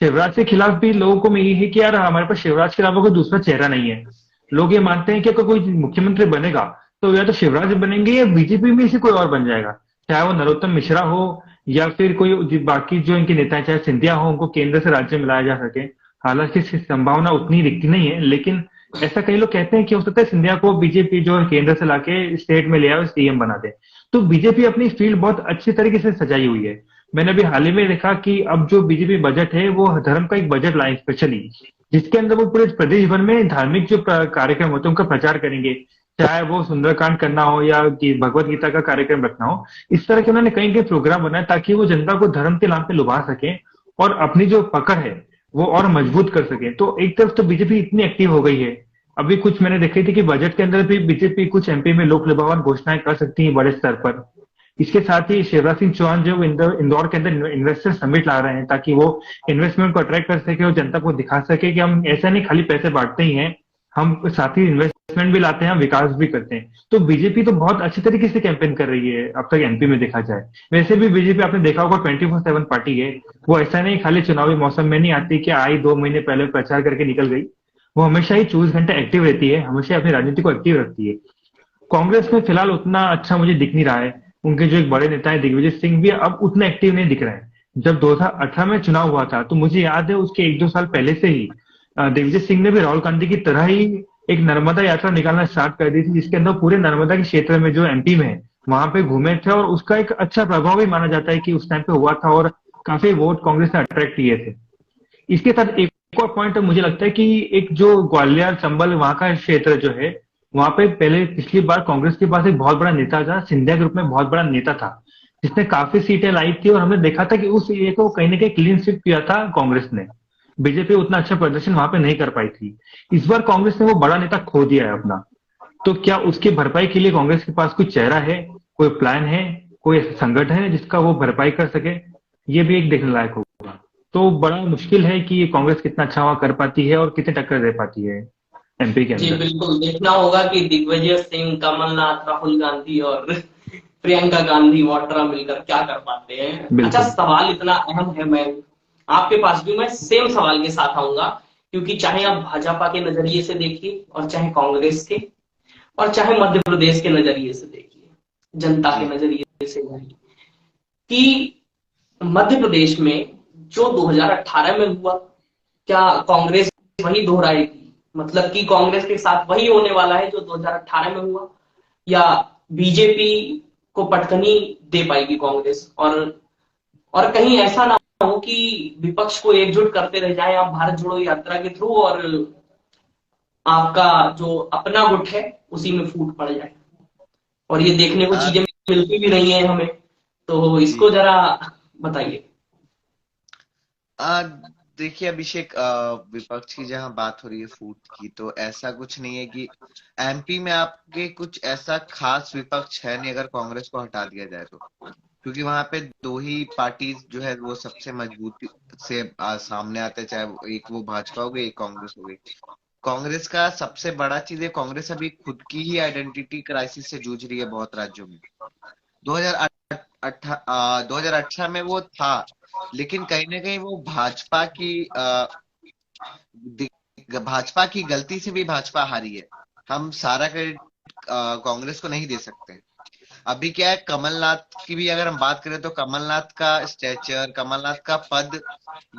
शिवराज के खिलाफ भी लोगों को में ये है कि यार हमारे पास शिवराज के अलावा कोई दूसरा चेहरा नहीं है। लोग ये मानते हैं कि अगर कोई मुख्यमंत्री बनेगा तो या तो शिवराज बनेंगे या बीजेपी में से कोई और बन जाएगा, चाहे वो नरोत्तम मिश्रा हो या फिर कोई बाकी जो इनके नेता हैं, चाहे सिंधिया हो, उनको केंद्र से राज्य में लाया जा सके। हालांकि इसकी संभावना उतनी दिखती नहीं है, लेकिन ऐसा कई लोग कहते हैं कि हो सकता है सिंधिया को बीजेपी जो है केंद्र से लाके स्टेट में ले आए, सीएम बना दे। तो बीजेपी अपनी फील्ड बहुत अच्छी तरीके से सजाई हुई है। मैंने अभी हाल ही में देखा कि अब जो बीजेपी बजट है वो धर्म का एक बजट लाए स्पेशली, जिसके अंदर वो पूरे प्रदेश भर में धार्मिक जो कार्यक्रम होते हैं उनका प्रचार करेंगे, चाहे वो सुंदरकांड करना हो या कि भगवत गीता का कार्यक्रम रखना हो। इस तरह के उन्होंने कई कई प्रोग्राम बनाए ताकि वो जनता को धर्म के नाम पे लुभा सके और अपनी जो पकड़ है वो और मजबूत कर सके। तो एक तरफ तो बीजेपी इतनी एक्टिव हो गई है, अभी कुछ मैंने देखी थी कि बजट के अंदर भी बीजेपी कुछ एमपी में लोक लुभावन घोषणाएं कर सकती है बड़े स्तर पर। इसके साथ ही शिवराज सिंह चौहान जो इंदौर के अंदर इन्वेस्टर समिट ला रहे हैं ताकि वो इन्वेस्टमेंट को अट्रैक्ट कर सके और जनता को दिखा सके कि हम ऐसा नहीं खाली पैसे बांटते ही हैं, हम साथ ही इन्वेस्टमेंट भी लाते हैं, हम विकास भी करते हैं। तो बीजेपी तो बहुत अच्छी तरीके से कैंपेन कर रही है अब तक एमपी में देखा जाए। वैसे भी बीजेपी आपने देखा होगा 24/7 पार्टी है, वो ऐसा नहीं खाली चुनावी मौसम में नहीं आती कि आई 2 महीने पहले प्रचार करके निकल गई। वो हमेशा ही 24 घंटे एक्टिव रहती है, हमेशा अपनी राजनीति को एक्टिव रखती है। कांग्रेस में फिलहाल उतना अच्छा मुझे दिख नहीं रहा है। उनके जो एक बड़े नेता है दिग्विजय सिंह भी अब उतने एक्टिव नहीं दिख रहे हैं। जब 2018 में चुनाव हुआ था तो मुझे याद है उसके 1-2 साल पहले से ही दिग्विजय सिंह ने भी राहुल गांधी की तरह ही एक नर्मदा यात्रा निकालना स्टार्ट कर दी थी, जिसके अंदर पूरे नर्मदा के क्षेत्र में जो एमपी में है वहां पे घूमे थे, और उसका एक अच्छा प्रभाव भी माना जाता है कि उस टाइम पे हुआ था और काफी वोट कांग्रेस ने अट्रैक्ट किए थे। इसके साथ एक और पॉइंट मुझे लगता है कि एक जो ग्वालियर चंबल वहां का क्षेत्र जो है, वहां पे पहले पिछली बार कांग्रेस के पास एक बहुत बड़ा नेता था, सिंधिया ग्रुप में बहुत बड़ा नेता था, जिसने काफी सीटें लाई थी, और हमने देखा था कि उस एरिया को कहीं ना कहीं क्लीन स्वीप किया था कांग्रेस ने। बीजेपी उतना अच्छा प्रदर्शन वहां पे नहीं कर पाई थी। इस बार कांग्रेस ने वो बड़ा नेता खो दिया है अपना। तो क्या उसकी भरपाई के लिए कांग्रेस के पास कोई चेहरा है, कोई प्लान है, कोई ऐसा संगठन है जिसका वो भरपाई कर सके? ये भी एक देखने लायक होगा। तो बड़ा मुश्किल है कि ये कांग्रेस कितना अच्छा वहां कर पाती है और कितने टक्कर दे पाती है एमपी के जी अंदर। बिल्कुल, देखना होगा कि दिग्विजय सिंह, कमलनाथ, राहुल गांधी और प्रियंका गांधी वाड्रा मिलकर क्या कर पाते हैं। अच्छा, बिल्कुल सवाल इतना अहम है, मैं आपके पास भी मैं सेम सवाल के साथ आऊंगा, क्योंकि चाहे आप भाजपा के नजरिए से देखिए और चाहे कांग्रेस के और चाहे मध्य प्रदेश के नजरिए से देखिए, जनता के जी नजरिए से देखिए, कि मध्य प्रदेश में जो 2018 में हुआ, क्या कांग्रेस वही दोहराएगी? मतलब कि कांग्रेस के साथ वही होने वाला है जो 2018 में हुआ, या बीजेपी को पटकनी दे पाएगी कांग्रेस? और कहीं ऐसा ना हो कि विपक्ष को एकजुट करते रह जाए आप भारत जोड़ो यात्रा के थ्रू, और आपका जो अपना गुट है उसी में फूट पड़ जाए। और ये देखने को आ, चीजें मिलती भी नहीं है हमें, तो जी इसको जरा बताइए। आ, देखिए अभिषेक, विपक्ष की जहां बात हो रही है फूट की, तो ऐसा कुछ नहीं है कि एमपी में आपके कुछ ऐसा खास विपक्ष है नहीं अगर कांग्रेस को हटा दिया जाए तो। क्योंकि वहां पे दो ही पार्टी जो है वो सबसे मजबूती से सामने आते हैं, चाहे एक वो भाजपा हो गई, एक कांग्रेस हो गई। कांग्रेस का सबसे बड़ा चीज है, कांग्रेस अभी खुद की ही आइडेंटिटी क्राइसिस से जूझ रही है बहुत राज्यों में। 2018 में वो था, लेकिन कहीं ना कहीं वो भाजपा की गलती से भी भाजपा हारी है। हम सारा क्रेडिट कांग्रेस को नहीं दे सकते। अभी क्या है, कमलनाथ की भी अगर हम बात करें तो कमलनाथ का स्टेचर, कमलनाथ का पद,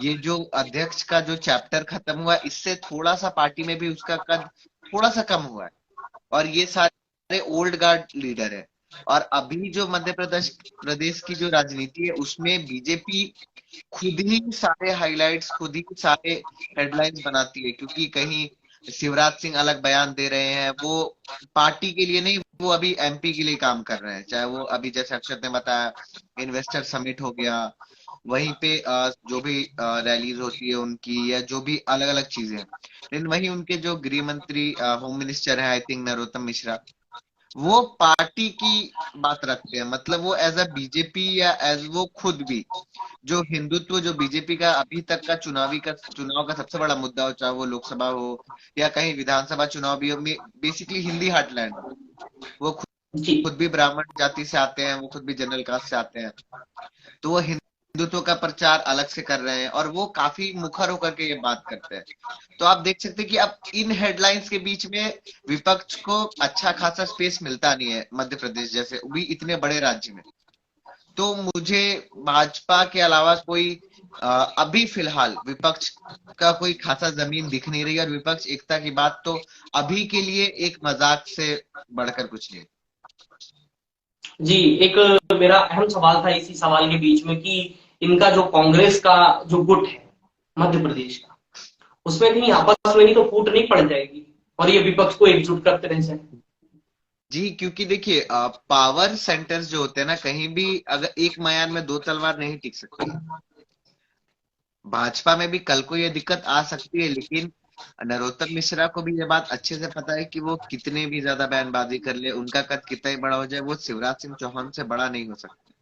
ये जो अध्यक्ष का जो चैप्टर खत्म हुआ, इससे थोड़ा सा पार्टी में भी उसका कद थोड़ा सा कम हुआ है। और ये सारे ओल्ड गार्ड लीडर है। और अभी जो मध्य प्रदेश प्रदेश की जो राजनीति है उसमें बीजेपी खुद ही सारे हाइलाइट्स, खुद ही सारे हेडलाइंस बनाती है। क्योंकि कहीं शिवराज सिंह अलग बयान दे रहे हैं, वो पार्टी के लिए नहीं, वो अभी एमपी के लिए काम कर रहे हैं। चाहे वो अभी जैसे अक्षत ने बताया इन्वेस्टर समिट हो गया, वहीं पे जो भी रैलीज होती है उनकी, या जो भी अलग अलग चीजें हैं। लेकिन वहीं उनके जो गृह मंत्री होम मिनिस्टर है, आई थिंक नरोत्तम मिश्रा, वो पार्टी की बात रखते हैं। मतलब वो एज अ बीजेपी या एज वो खुद भी जो हिंदुत्व, जो बीजेपी का अभी तक का चुनाव का सबसे बड़ा मुद्दा हो, चाहे वो लोकसभा हो या कहीं विधानसभा चुनाव भी हो, बेसिकली हिंदी हार्टलैंड, वो जी खुद भी ब्राह्मण जाति से आते हैं, वो खुद भी जनरल कास्ट से आते हैं। तो वो हिंदुत्व का प्रचार अलग से कर रहे हैं और वो काफी मुखर होकर के ये बात करते हैं। तो आप देख सकते हैं कि अब इन हेडलाइंस के बीच में विपक्ष को अच्छा खासा स्पेस मिलता नहीं है मध्य प्रदेश जैसे भी इतने बड़े राज्य में। तो मुझे भाजपा के अलावा कोई अभी फिलहाल विपक्ष का कोई खासा जमीन दिख नहीं रही। और विपक्ष एकता की बात तो अभी के लिए एक मजाक से बढ़कर कुछ नहीं। जी, एक मेरा अहम सवाल था इसी सवाल के बीच में कि इनका जो कांग्रेस का जो गुट है मध्य प्रदेश का, उसमें कहीं आपस में नहीं तो फूट नहीं पड़ जाएगी और ये विपक्ष को एकजुट करते रह जाए? जी, क्योंकि देखिए पावर सेंटर्स जो होते हैं ना, कहीं भी अगर एक मयान में दो तलवार नहीं टिक सकती। भाजपा में भी कल को ये दिक्कत आ सकती है, लेकिन नरोत्तम मिश्रा को भी ये बात अच्छे से पता है कि वो कितने भी ज्यादा बयानबाजी कर ले, उनका कद कितना ही बड़ा हो जाए, वो शिवराज सिंह चौहान से बड़ा नहीं हो सकता,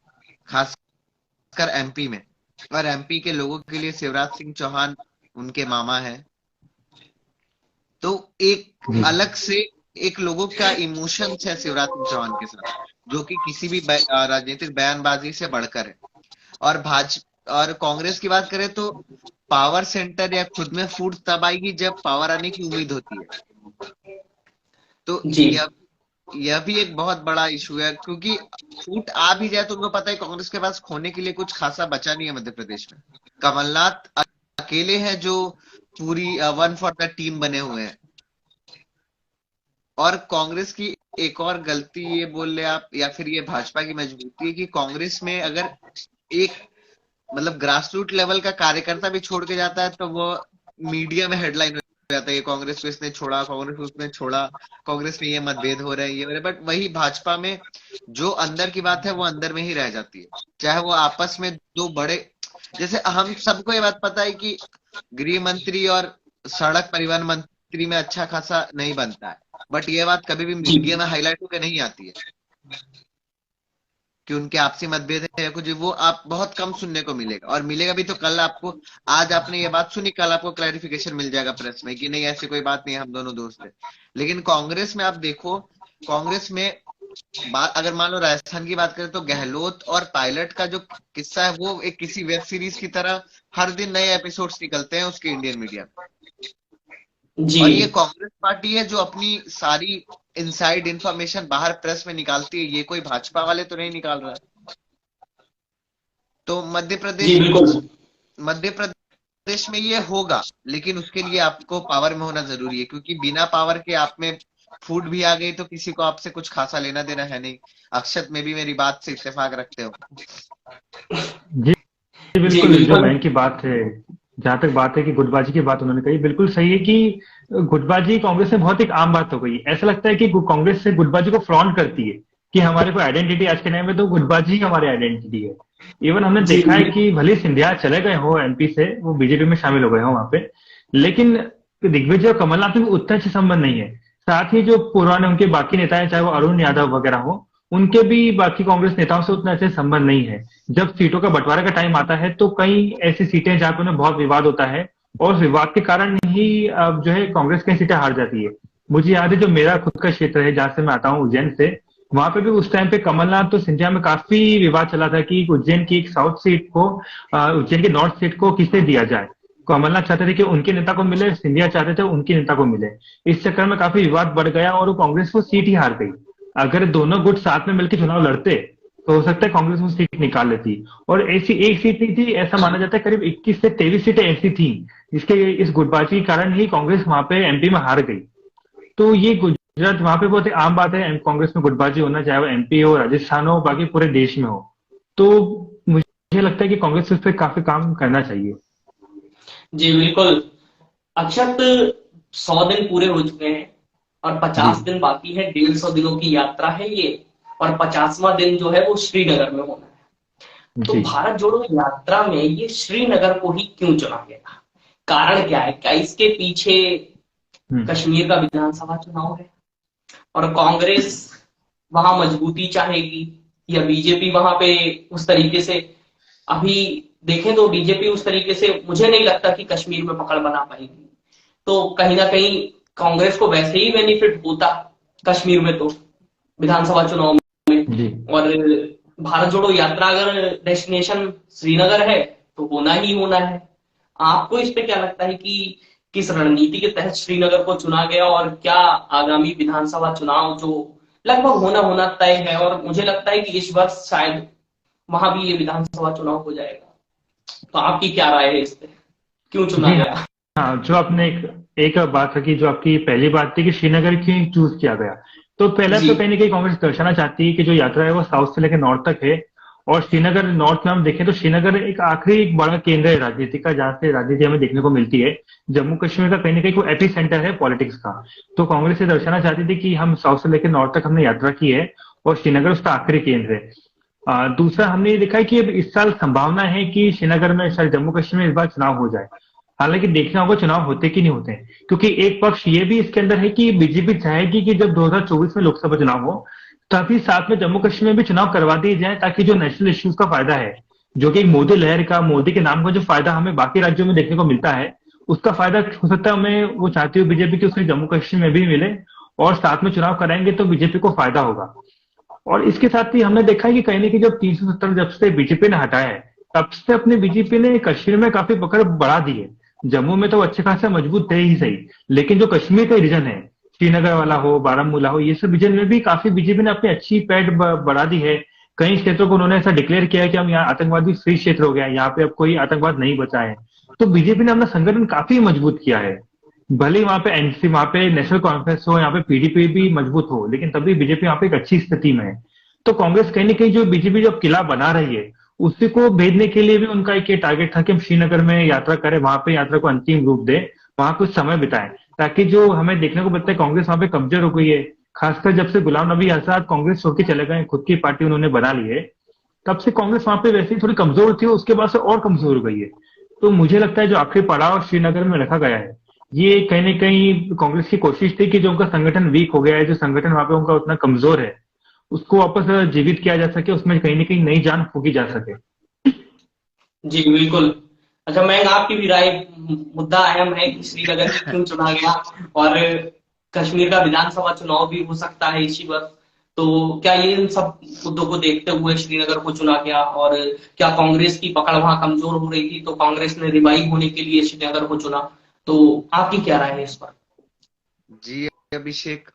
खासकर एमपी में। और एमपी के लोगों के लिए शिवराज सिंह चौहान उनके मामा है। तो एक जी अलग से एक लोगों का इमोशन है शिवराज सिंह चौहान के साथ, जो कि किसी भी राजनीतिक बयानबाजी से बढ़कर है। और और कांग्रेस की बात करें तो पावर सेंटर या खुद में फूट तब आएगी जब पावर आने की उम्मीद होती है। तो जी यह भी एक बहुत बड़ा इशू है, क्योंकि फूट आ भी जाए तो उनको पता है कांग्रेस के पास खोने के लिए कुछ खासा बचा नहीं है मध्य प्रदेश में। कमलनाथ अकेले हैं जो पूरी वन फॉर द टीम बने हुए हैं। और कांग्रेस की एक और गलती ये बोल ले आप, या फिर ये भाजपा की मजबूती है कि कांग्रेस में अगर एक मतलब ग्रास रूट लेवल का कार्यकर्ता भी छोड़ के जाता है तो वो मीडिया में हेडलाइन हो जाता है, ये कांग्रेस को इसने छोड़ा, कांग्रेस को उसने छोड़ा, कांग्रेस में ये मतभेद हो रहे हैं, ये हो रहे हैं। बट वही भाजपा में जो अंदर की बात है वो अंदर में ही रह जाती है। चाहे वो आपस में दो बड़े, जैसे हम सबको ये बात पता है कि गृह मंत्री और सड़क परिवहन मंत्री में अच्छा खासा नहीं बनता है, बट ये बात कभी भी जी मीडिया में हाईलाइट होकर नहीं आती है कि उनके आपसी मतभेद है या कुछ, वो आप बहुत कम सुनने को मिलेगा। और मिलेगा भी तो कल आपको, आज आपने ये बात सुनी, कल आपको क्लैरिफिकेशन मिल जाएगा प्रेस में कि नहीं ऐसी कोई बात नहीं, हम दोनों दोस्त हैं। लेकिन कांग्रेस में आप देखो, कांग्रेस में बात अगर मान लो राजस्थान की बात करें तो गहलोत और पायलट का जो किस्सा है वो एक किसी वेब सीरीज की तरह हर दिन नए एपिसोड्स निकलते हैं उसके इंडियन मीडिया में। जी और ये कांग्रेस पार्टी है जो अपनी सारी इनसाइड इंफॉर्मेशन बाहर प्रेस में निकालती है, ये कोई भाजपा वाले तो नहीं निकाल रहा है। तो जी बिल्कुल मध्य प्रदेश में ये होगा, लेकिन उसके लिए आपको पावर में होना जरूरी है, क्योंकि बिना पावर के आप में फूट भी आ गई तो किसी को आपसे कुछ खासा लेना देना है नहीं। अक्षत में भी मेरी बात से इत्तेफाक रखते हो? जी जी बिल्कुल, जो बिल्कुल बैंक की बात है, जहां तक बात है कि गुटबाजी की बात उन्होंने कही, बिल्कुल सही है कि गुटबाजी कांग्रेस में बहुत एक आम बात हो गई। ऐसा लगता है कि कांग्रेस से गुटबाजी को फ्रॉन्ट करती है कि हमारे को आइडेंटिटी आज के टाइम में तो गुटबाजी ही हमारी आइडेंटिटी है। इवन हमने जी देखा है कि भले सिंधिया चले गए हो एमपी से, वो बीजेपी में शामिल हो गए हो वहां पे, लेकिन दिग्विजय और कमलनाथ में उतना अच्छा संबंध नहीं है। साथ ही जो पुराने उनके बाकी नेता हैं, चाहे वो अरुण यादव वगैरह हो, उनके भी बाकी कांग्रेस नेताओं से उतना अच्छे संबंध नहीं है। जब सीटों का बंटवारे का टाइम आता है तो कई ऐसी सीटें जहां पे उन्हें बहुत विवाद होता है, और उस विवाद के कारण ही अब जो है कांग्रेस कई सीटें हार जाती है। मुझे याद है जो मेरा खुद का क्षेत्र है जहां से मैं आता हूँ, उज्जैन से, वहां पे भी उस टाइम पे कमलनाथ तो सिंधिया में काफी विवाद चला था कि उज्जैन की एक साउथ सीट को, उज्जैन की नॉर्थ सीट को किसे दिया जाए। कमलनाथ चाहते थे कि उनके नेता को मिले, सिंधिया चाहते थे उनके नेता को मिले। इस चक्कर में काफी विवाद बढ़ गया और वो कांग्रेस वो सीट ही हार गई। अगर दोनों गुट साथ में मिलकर चुनाव लड़ते तो हो सकता है कांग्रेस वो सीट निकाल लेती। और ऐसी एक सीट नहीं थी, ऐसा माना जाता है करीब 21 से 23 सीटें ऐसी थी जिसके इस गुटबाजी के कारण ही कांग्रेस वहां पे एमपी में हार गई। तो ये गुजरात वहां पे बहुत ही आम बात है कांग्रेस में गुटबाजी होना, चाहे वो एमपी हो, राजस्थान हो, बाकी पूरे देश में हो। तो मुझे लगता है कि कांग्रेस उस पर काफी काम करना चाहिए। जी बिल्कुल। अक्षत 100 दिन पूरे हो चुके हैं और जी 50 दिन बाकी है। 150 दिनों की यात्रा है ये, और 50वां दिन जो है वो श्रीनगर में होना है। तो जी। भारत जोड़ो यात्रा में ये श्रीनगर को ही क्यों चुना गया? कारण क्या है? क्या इसके पीछे हम्म। कश्मीर का विधानसभा चुनाव है और कांग्रेस वहां मजबूती चाहेगी, या बीजेपी वहां पे उस तरीके से, अभी देखें तो बीजेपी उस तरीके से मुझे नहीं लगता कि कश्मीर में पकड़ बना पाएगी। तो कहीं ना कहीं कांग्रेस को वैसे ही बेनिफिट होता कश्मीर में, तो विधानसभा चुनाव में। जी और भारत जोड़ो यात्रा अगर डेस्टिनेशन श्रीनगर है तो होना ही होना है। आपको इस पे क्या लगता है कि किस रणनीति के तहत श्रीनगर को चुना गया, और क्या आगामी विधानसभा चुनाव जो लगभग होना होना तय है, और मुझे लगता है कि इस वर्ष शायद वहां भी ये विधानसभा चुनाव हो जाएगा, तो आपकी क्या राय है इस पे, क्यों चुना जी। गया? हाँ, जो आपने एक बात रखी, जो आपकी पहली बात थी कि श्रीनगर क्यों चूज किया गया, तो पहला जी तो कहीं ना कहीं कांग्रेस दर्शाना चाहती है कि जो यात्रा है वो साउथ से लेकर नॉर्थ तक है। और श्रीनगर नॉर्थ में हम देखें तो श्रीनगर एक आखिरी एक बड़ा केंद्र है राजनीति का, जहाँ से राजनीति हमें देखने को मिलती है। जम्मू कश्मीर का कहीं ना कहीं वो एपी सेंटर है पॉलिटिक्स का। तो कांग्रेस ये दर्शाना चाहती थी कि हम साउथ से लेकर नॉर्थ तक हमने यात्रा की है, और श्रीनगर उसका आखिरी केंद्र है। दूसरा हमने ये देखा है कि अब इस साल संभावना है कि श्रीनगर में शायद जम्मू कश्मीर में इस बार चुनाव हो जाए। हालांकि देखना होगा चुनाव होते कि नहीं होते, क्योंकि एक पक्ष ये भी इसके अंदर है कि बीजेपी चाहेगी कि जब 2024 में लोकसभा चुनाव हो तभी साथ में जम्मू कश्मीर में भी चुनाव करवा दिए जाए, ताकि जो नेशनल इश्यूज का फायदा है, जो कि मोदी लहर का, मोदी के नाम का जो फायदा हमें बाकी राज्यों में देखने को मिलता है, उसका फायदा हो सकता है हमें, वो चाहती हो बीजेपी की उसमें जम्मू कश्मीर में भी मिले। और साथ में चुनाव कराएंगे तो बीजेपी को फायदा होगा। और इसके साथ ही हमने देखा है कि कहीं ना कहीं जब 370 जब से बीजेपी ने हटाया है, तब से अपने बीजेपी ने कश्मीर में काफी पकड़ बढ़ा दी है। जम्मू में तो अच्छे खासे मजबूत थे ही सही, लेकिन जो कश्मीर का रीजन है, श्रीनगर वाला हो, बारामूला हो, ये सब रीजन में भी काफी बीजेपी ने अपनी अच्छी पैठ बढ़ा दी है। कई क्षेत्रों को उन्होंने ऐसा डिक्लेयर किया है कि हम यहाँ आतंकवादी फ्री क्षेत्र हो गया है, यहाँ पे अब कोई आतंकवाद नहीं बचा है। तो बीजेपी ने अपना संगठन काफी मजबूत किया है। भले ही वहां पे एनसी, वहां पे नेशनल कॉन्फ्रेंस हो, यहाँ पे पीडीपी भी मजबूत हो, लेकिन तभी बीजेपी यहाँ पे एक अच्छी स्थिति में है। तो कांग्रेस कहीं ना कहीं जो बीजेपी जो किला बना रही है, उसी को भेदने के लिए भी उनका एक ये टारगेट था कि हम श्रीनगर में यात्रा करें, वहां पे यात्रा को अंतिम रूप दे, वहां कुछ समय बिताएं, ताकि जो हमें देखने को मिलता है कांग्रेस वहां पे कमजोर हो गई है। खासकर जब से गुलाम नबी आजाद कांग्रेस छोड़ के चले गए, खुद की पार्टी उन्होंने बना ली है, तब से कांग्रेस वहां पे वैसे ही थोड़ी कमजोर थी, उसके बाद से और कमजोर हो गई है। तो मुझे लगता है जो आखिरी पड़ाव श्रीनगर में रखा गया है, ये कहीं ना कहीं कांग्रेस की कोशिश थी कि जो उनका संगठन वीक हो गया है, जो संगठन वहां पे उनका उतना कमजोर है, उसको वापस जीवित किया जा सके, उसमें कहीं ना कहीं नई जान फूकी जा सके। जी बिल्कुल। अच्छा, मैं आपकी भी राय, मुद्दा अहम है कि श्रीनगर ही क्यों चुना गया, और कश्मीर का विधानसभा चुनाव भी हो सकता है इसी वर्ष। तो क्या ये इन सब मुद्दों को देखते हुए श्रीनगर को चुना गया, और क्या कांग्रेस की पकड़ वहां कमजोर हो रही थी तो कांग्रेस ने रिवाइव होने के लिए श्रीनगर को चुना? तो आपकी क्या राय है इस पर? जी अभिषेक,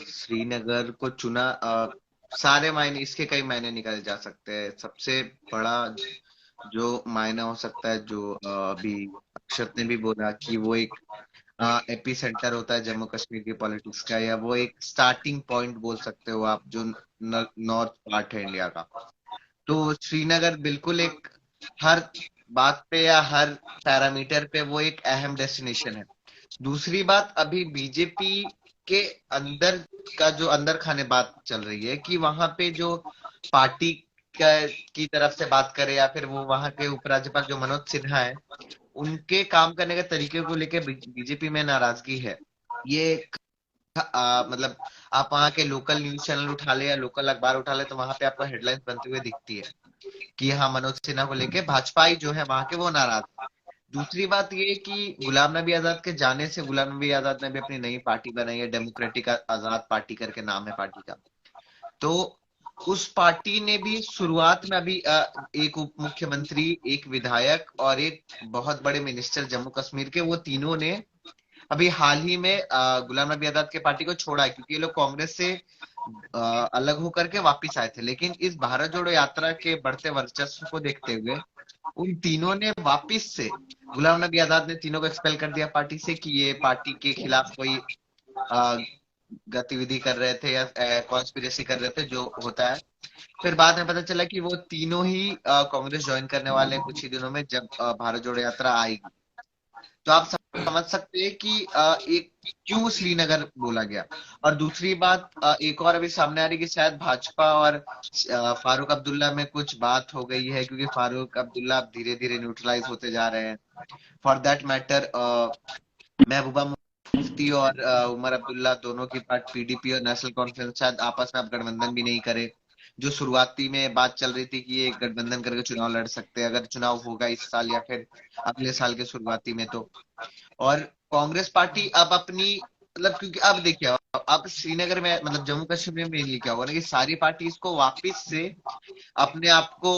श्रीनगर को चुना, सारे मायने इसके कई मायने निकाले जा सकते हैं। सबसे बड़ा जो मायना हो सकता है, जो अभी अक्षत ने भी बोला कि वो एक एपी सेंटर होता है जम्मू कश्मीर की पॉलिटिक्स का, या वो एक स्टार्टिंग पॉइंट बोल सकते हो आप, जो नॉर्थ पार्ट है इंडिया का। तो श्रीनगर बिल्कुल एक हर बात पे या हर पैरामीटर पे वो एक अहम डेस्टिनेशन है। दूसरी बात, अभी बीजेपी के अंदर का जो अंदर खाने बात चल रही है कि वहां पे जो पार्टी की तरफ से बात करे या फिर वो वहां के उपराज्यपाल जो मनोज सिन्हा है उनके काम करने के तरीके को लेकर बीजेपी में नाराजगी है। ये मतलब आप वहाँ के लोकल न्यूज चैनल उठा ले या लोकल अखबार उठा ले तो वहां पे आपको हेडलाइंस बनते हुए दिखती है कि हाँ मनोज सिन्हा को लेके भाजपाई जो है वहां के वो नाराज। दूसरी बात ये कि गुलाम नबी आजाद के जाने से गुलाम नबी आजाद ने भी अपनी नई पार्टी बनाई है, डेमोक्रेटिक आजाद पार्टी करके नाम है पार्टी का। तो उस पार्टी ने भी शुरुआत में अभी एक उप मुख्यमंत्री, एक विधायक और एक बहुत बड़े मिनिस्टर जम्मू कश्मीर के, वो तीनों ने अभी हाल ही में गुलाम नबी आजाद के पार्टी को छोड़ा है क्योंकि ये लोग कांग्रेस से अलग होकर के वापिस आए थे। लेकिन इस भारत जोड़ो यात्रा के बढ़ते वर्चस्व को देखते हुए उन तीनों ने वापिस से, गुलाम नबी आजाद ने तीनों को एक्सपेल कर दिया पार्टी से कि ये पार्टी के खिलाफ कोई गतिविधि कर रहे थे या कॉन्स्पिरेसी कर रहे थे जो होता है। फिर बाद में पता चला कि वो तीनों ही कांग्रेस ज्वाइन करने वाले कुछ ही दिनों में जब भारत जोड़ो यात्रा आएगी। तो आप समझ सकते हैं कि एक क्यों श्रीनगर बोला गया। और दूसरी बात एक और अभी सामने आ रही कि शायद भाजपा और फारूक अब्दुल्ला में कुछ बात हो गई है क्योंकि फारूक अब्दुल्ला अब धीरे धीरे न्यूट्रलाइज होते जा रहे हैं। For that matter Mehbooba Mufti और उमर अब्दुल्ला दोनों की पार्टी पीडीपी और नेशनल कॉन्फ्रेंस शायद आपस में अब गठबंधन भी नहीं करे। जो शुरुआती में बात चल रही थी कि ये गठबंधन करके चुनाव लड़ सकते हैं अगर चुनाव होगा इस साल या फिर अगले साल के शुरुआती में तो। और कांग्रेस पार्टी अब अपनी मतलब क्योंकि अब देखिए अब श्रीनगर में मतलब जम्मू कश्मीर में मेनली क्या होगा ना कि सारी पार्टी इसको वापिस से अपने आप को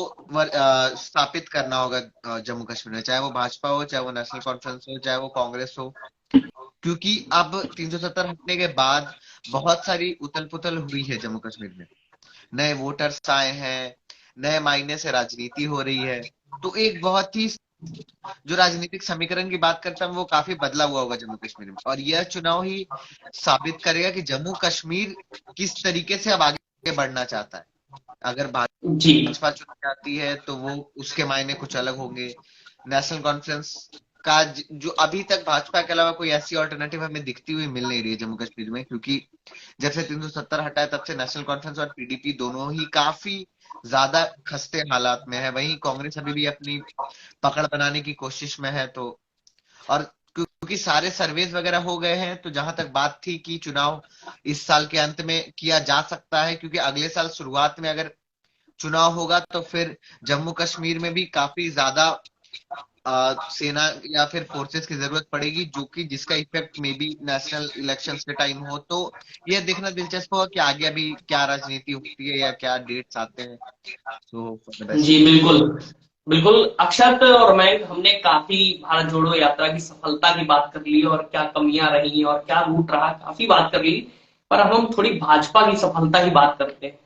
स्थापित करना होगा जम्मू कश्मीर में, चाहे वो भाजपा हो, चाहे वो नेशनल कॉन्फ्रेंस हो, चाहे वो कांग्रेस हो। क्योंकि अब 370 हटने के बाद बहुत सारी उथल पुथल हुई है जम्मू कश्मीर में, नए वोटर्स आए हैं, नए मायने से राजनीति हो रही है। तो एक बहुत ही जो राजनीतिक समीकरण की बात करता हूँ वो काफी बदला हुआ होगा जम्मू कश्मीर में। और यह चुनाव ही साबित करेगा कि जम्मू कश्मीर किस तरीके से अब आगे बढ़ना चाहता है। अगर भाजपा चुनाव चाहती है तो वो उसके मायने कुछ अलग होंगे। नेशनल कॉन्फ्रेंस का जो अभी तक भाजपा के अलावा कोई ऐसी ऑल्टरनेटिव हमें दिखती हुई मिल नहीं रही है जम्मू कश्मीर में, क्योंकि जब से 370 हटा है तब से नेशनल कॉन्फ्रेंस और पीडीपी दोनों ही काफी ज्यादा खस्ते हालात में है। वहीं कांग्रेस अभी भी अपनी पकड़ बनाने की कोशिश में है। तो और क्योंकि सारे सर्वेज वगैरह हो गए हैं तो जहां तक बात थी कि चुनाव इस साल के अंत में किया जा सकता है क्योंकि अगले साल शुरुआत में अगर चुनाव होगा तो फिर जम्मू कश्मीर में भी काफी ज्यादा सेना या फिर फोर्सेस की जरूरत पड़ेगी जो कि जिसका effect may be national elections के टाइम हो। तो यह देखना दिलचस्प होगा कि आगे अभी क्या राजनीति होती है या क्या डेट्स आते हैं। तो जी बिल्कुल बिल्कुल अक्षत और मैं हमने काफी भारत जोड़ो यात्रा की सफलता की बात कर ली और क्या कमियां रही और क्या रूट रहा, काफी बात कर ली। पर अब हम थोड़ी भाजपा की सफलता की बात करते हैं।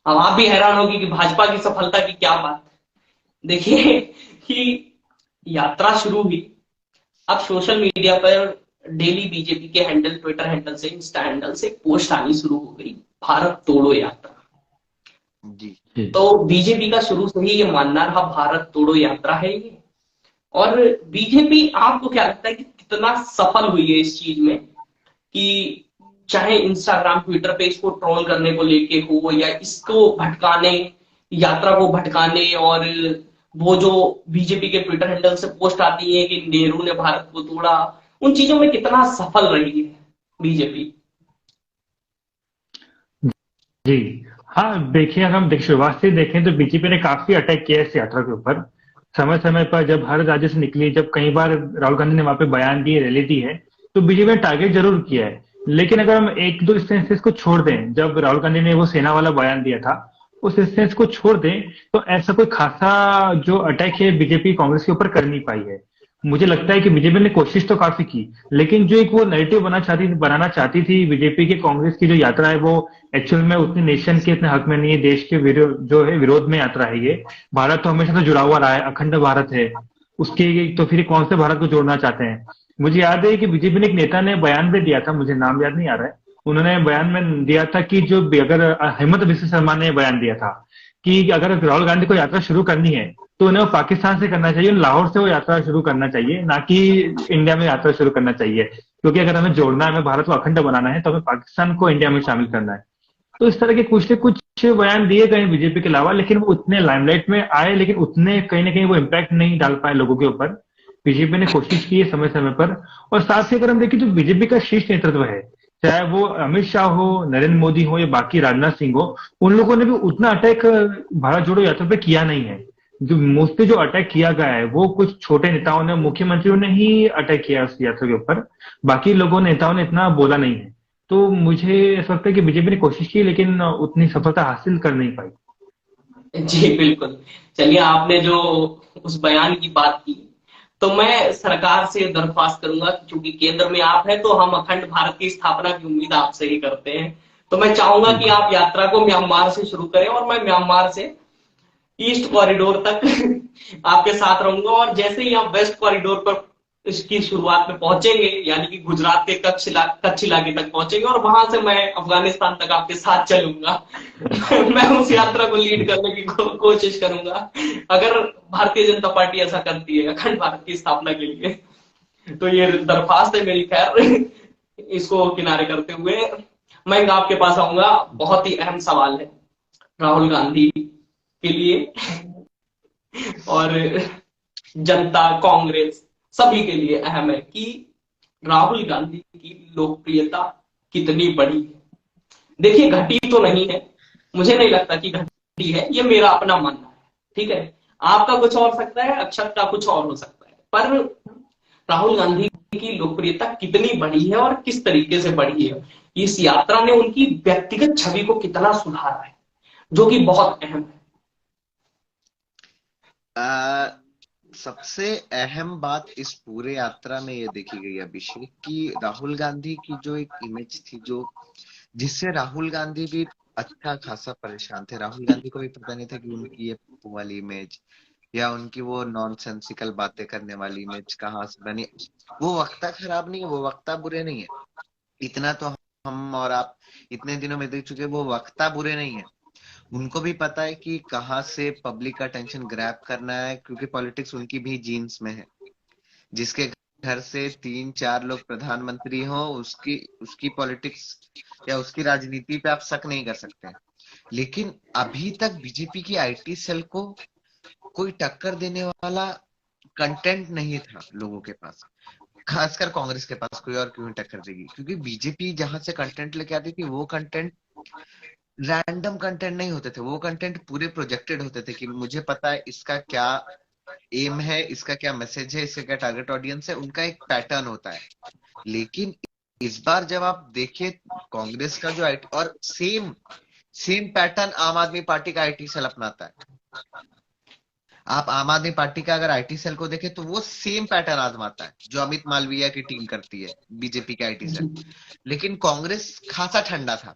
अब आप भी हैरान होगी कि भाजपा की सफलता की क्या बात। देखिए कि यात्रा शुरू हुई, अब सोशल मीडिया पर डेली बीजेपी के हैंडल, ट्विटर हैंडल से, इंस्टा हैंडल से पोस्ट आनी शुरू हो गई, भारत तोड़ो यात्रा। जी तो बीजेपी का शुरू से ही ये मानना रहा भारत तोड़ो यात्रा है ये। और बीजेपी आपको क्या लगता है कि कितना सफल हुई है इस चीज में कि चाहे इंस्टाग्राम ट्विटर पे इसको ट्रोल करने को लेके हो या इसको भटकाने, यात्रा को भटकाने, और वो जो बीजेपी के ट्विटर हैंडल से पोस्ट आती है कि नेहरू ने भारत को तोड़ा, उन चीजों में कितना सफल रही है बीजेपी। जी हाँ, देखिए अगर हम शुरुआत से देखें तो बीजेपी ने काफी अटैक किया इस यात्रा के ऊपर। समय समय पर जब हर राज्य से निकली, जब कई बार राहुल गांधी ने वहां पे बयान दिए, रैली दी है, तो बीजेपी ने टारगेट जरूर किया है। लेकिन अगर हम एक दो इंस्टेंसेस को छोड़ दें, जब राहुल गांधी ने वो सेना वाला बयान दिया था उस इंस्टेंस को छोड़ दें तो ऐसा कोई खासा जो अटैक है बीजेपी कांग्रेस के ऊपर कर नहीं पाई है। मुझे लगता है कि बीजेपी ने कोशिश तो काफी की, लेकिन जो एक वो नैरेटिव बनाना चाहती थी बीजेपी की, कांग्रेस की जो यात्रा है वो एक्चुअल में उतनी नेशन के इतने हक में नहीं है, देश के जो है विरोध में यात्रा है ये। भारत तो हमेशा से जुड़ा हुआ रहा है, अखंड भारत है उसके, तो फिर कौन से भारत को जोड़ना चाहते हैं। मुझे याद है कि बीजेपी ने एक नेता ने बयान भी दिया था, मुझे नाम याद नहीं आ रहा है, उन्होंने बयान में दिया था कि जो अगर हेमंत बिस्वा शर्मा ने बयान दिया था कि अगर राहुल गांधी को यात्रा शुरू करनी है तो उन्हें वो पाकिस्तान से करना चाहिए, लाहौर से वो यात्रा शुरू करना चाहिए, ना कि इंडिया में यात्रा शुरू करना चाहिए। क्योंकि अगर हमें जोड़ना है, हमें भारत को अखंड बनाना है, तो हमें पाकिस्तान को इंडिया में शामिल करना है। तो इस तरह के कुछ न कुछ बयान दिए गए बीजेपी के अलावा, लेकिन वो उतने लाइमलाइट में आए, लेकिन उतने कहीं ना कहीं वो इम्पैक्ट नहीं डाल पाए लोगों के ऊपर। बीजेपी ने कोशिश की है समय समय पर। और साथ ही अगर हम देखें, जो बीजेपी का शीर्ष नेतृत्व है, चाहे वो अमित शाह हो, नरेंद्र मोदी हो या बाकी राजनाथ सिंह हो, उन लोगों ने भी उतना अटैक भारत जोड़ो यात्रा पे किया नहीं है। जो मोस्टली जो अटैक किया गया है वो कुछ छोटे नेताओं ने, मुख्यमंत्रियों ने ही अटैक किया उस यात्रा के ऊपर। बाकी लोगों नेताओं ने इतना बोला नहीं है। तो मुझे ऐसा लगता है कि बीजेपी ने कोशिश की, लेकिन उतनी सफलता हासिल कर नहीं पाई। जी बिल्कुल। चलिए, आपने जो उस बयान की बात की, तो मैं सरकार से दरख्वास्त करूंगा कि चूंकि केंद्र में आप हैं, तो हम अखंड भारत की स्थापना की उम्मीद आपसे ही करते हैं। तो मैं चाहूंगा कि बिल्कुल। आप यात्रा को म्यांमार से शुरू करें और मैं म्यांमार से ईस्ट कॉरिडोर तक आपके साथ रहूंगा। और जैसे ही आप वेस्ट कॉरिडोर पर इसकी शुरुआत में पहुंचेंगे, यानी कि गुजरात के कच्छ इलाके तक पहुंचेंगे, और वहां से मैं अफगानिस्तान तक आपके साथ चलूंगा। मैं उस यात्रा को लीड करने की कोशिश करूंगा, अगर भारतीय जनता पार्टी ऐसा करती है अखंड भारत की स्थापना के लिए। तो ये दरख्वास्त है मेरी। खैर, इसको किनारे करते हुए मैं आपके पास आऊंगा। बहुत ही अहम सवाल है राहुल गांधी के लिए और जनता, कांग्रेस, सभी के लिए अहम है कि राहुल गांधी की लोकप्रियता कितनी बढ़ी है। देखिए, घटी तो नहीं है, मुझे नहीं लगता कि घटी है, ये मेरा अपना मानना है। ठीक है, आपका कुछ और सकता है, अक्षत का कुछ और हो सकता है, पर राहुल गांधी की लोकप्रियता कितनी बढ़ी है और किस तरीके से बढ़ी है, इस यात्रा ने उनकी व्यक्तिगत छवि को कितना सुधारा है, जो कि बहुत अहम है। सबसे अहम बात इस पूरे यात्रा में ये देखी गई अभिषेक कि राहुल गांधी की जो एक इमेज थी, जो जिससे राहुल गांधी भी अच्छा खासा परेशान थे। राहुल गांधी को भी पता नहीं था कि उनकी ये पप्पू वाली इमेज या उनकी वो नॉनसेंसिकल बातें करने वाली इमेज कहाँ से बनी। वो वक्ता खराब नहीं है, वो वक्ता बुरे नहीं है, इतना तो हम और आप इतने दिनों में देख चुके हैं। वो वक्ता बुरे नहीं है, उनको भी पता है कि कहाँ से पब्लिक का अटेंशन ग्रैब करना है, क्योंकि पॉलिटिक्स उनकी भी जीन्स में है। जिसके घर से 3-4 लोग प्रधानमंत्री हो, उसकी उसकी पॉलिटिक्स या उसकी राजनीति पे आप शक नहीं कर सकते हैं। लेकिन अभी तक बीजेपी की आईटी सेल को कोई टक्कर देने वाला कंटेंट नहीं था लोगों के पास। खासकर कांग्रेस के पास कोई और क्यों टक्कर देगी, क्योंकि बीजेपी जहां से कंटेंट लेके आती थी वो कंटेंट रैंडम कंटेंट नहीं होते थे, वो कंटेंट पूरे प्रोजेक्टेड होते थे कि मुझे पता है इसका क्या एम है, इसका क्या मैसेज है, इसका क्या टारगेट ऑडियंस है, उनका एक पैटर्न होता है। लेकिन इस बार जब आप देखिए कांग्रेस का जो आईटी, और सेम सेम पैटर्न आम आदमी पार्टी का आईटी सेल अपनाता है। आप आम आदमी पार्टी का अगर आईटी सेल को देखें तो वो सेम पैटर्न आजमाता है जो अमित मालवीय की टीम करती है, बीजेपी का आईटी सेल। लेकिन कांग्रेस खासा ठंडा था।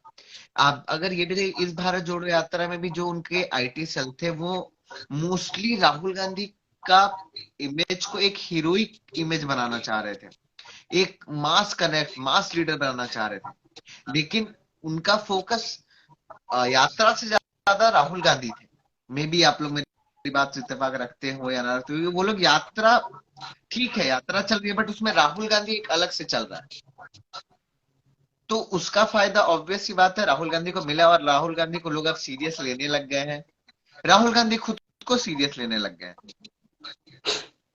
आप अगर ये भी देखें, इस भारत जोड़ो यात्रा में भी जो उनके आईटी सेल थे वो मोस्टली राहुल गांधी का इमेज को एक हीरोइक इमेज बनाना चाह रहे थे, एक मास कनेक्ट, मास लीडर बनाना चाह रहे थे। लेकिन उनका फोकस यात्रा से ज्यादा राहुल गांधी थे। मे बी आप लोग मेरी बात से इत्तेफाक रखते हो या ना रखते हो, वो लोग यात्रा, ठीक है यात्रा चल रही है, बट उसमें राहुल गांधी एक अलग से चल रहा है। तो उसका फायदा ऑब्वियस सी बात है राहुल गांधी को मिला, और राहुल गांधी को लोग अब सीरियस लेने लग गए हैं। राहुल गांधी खुद को सीरियस लेने लग गए हैं।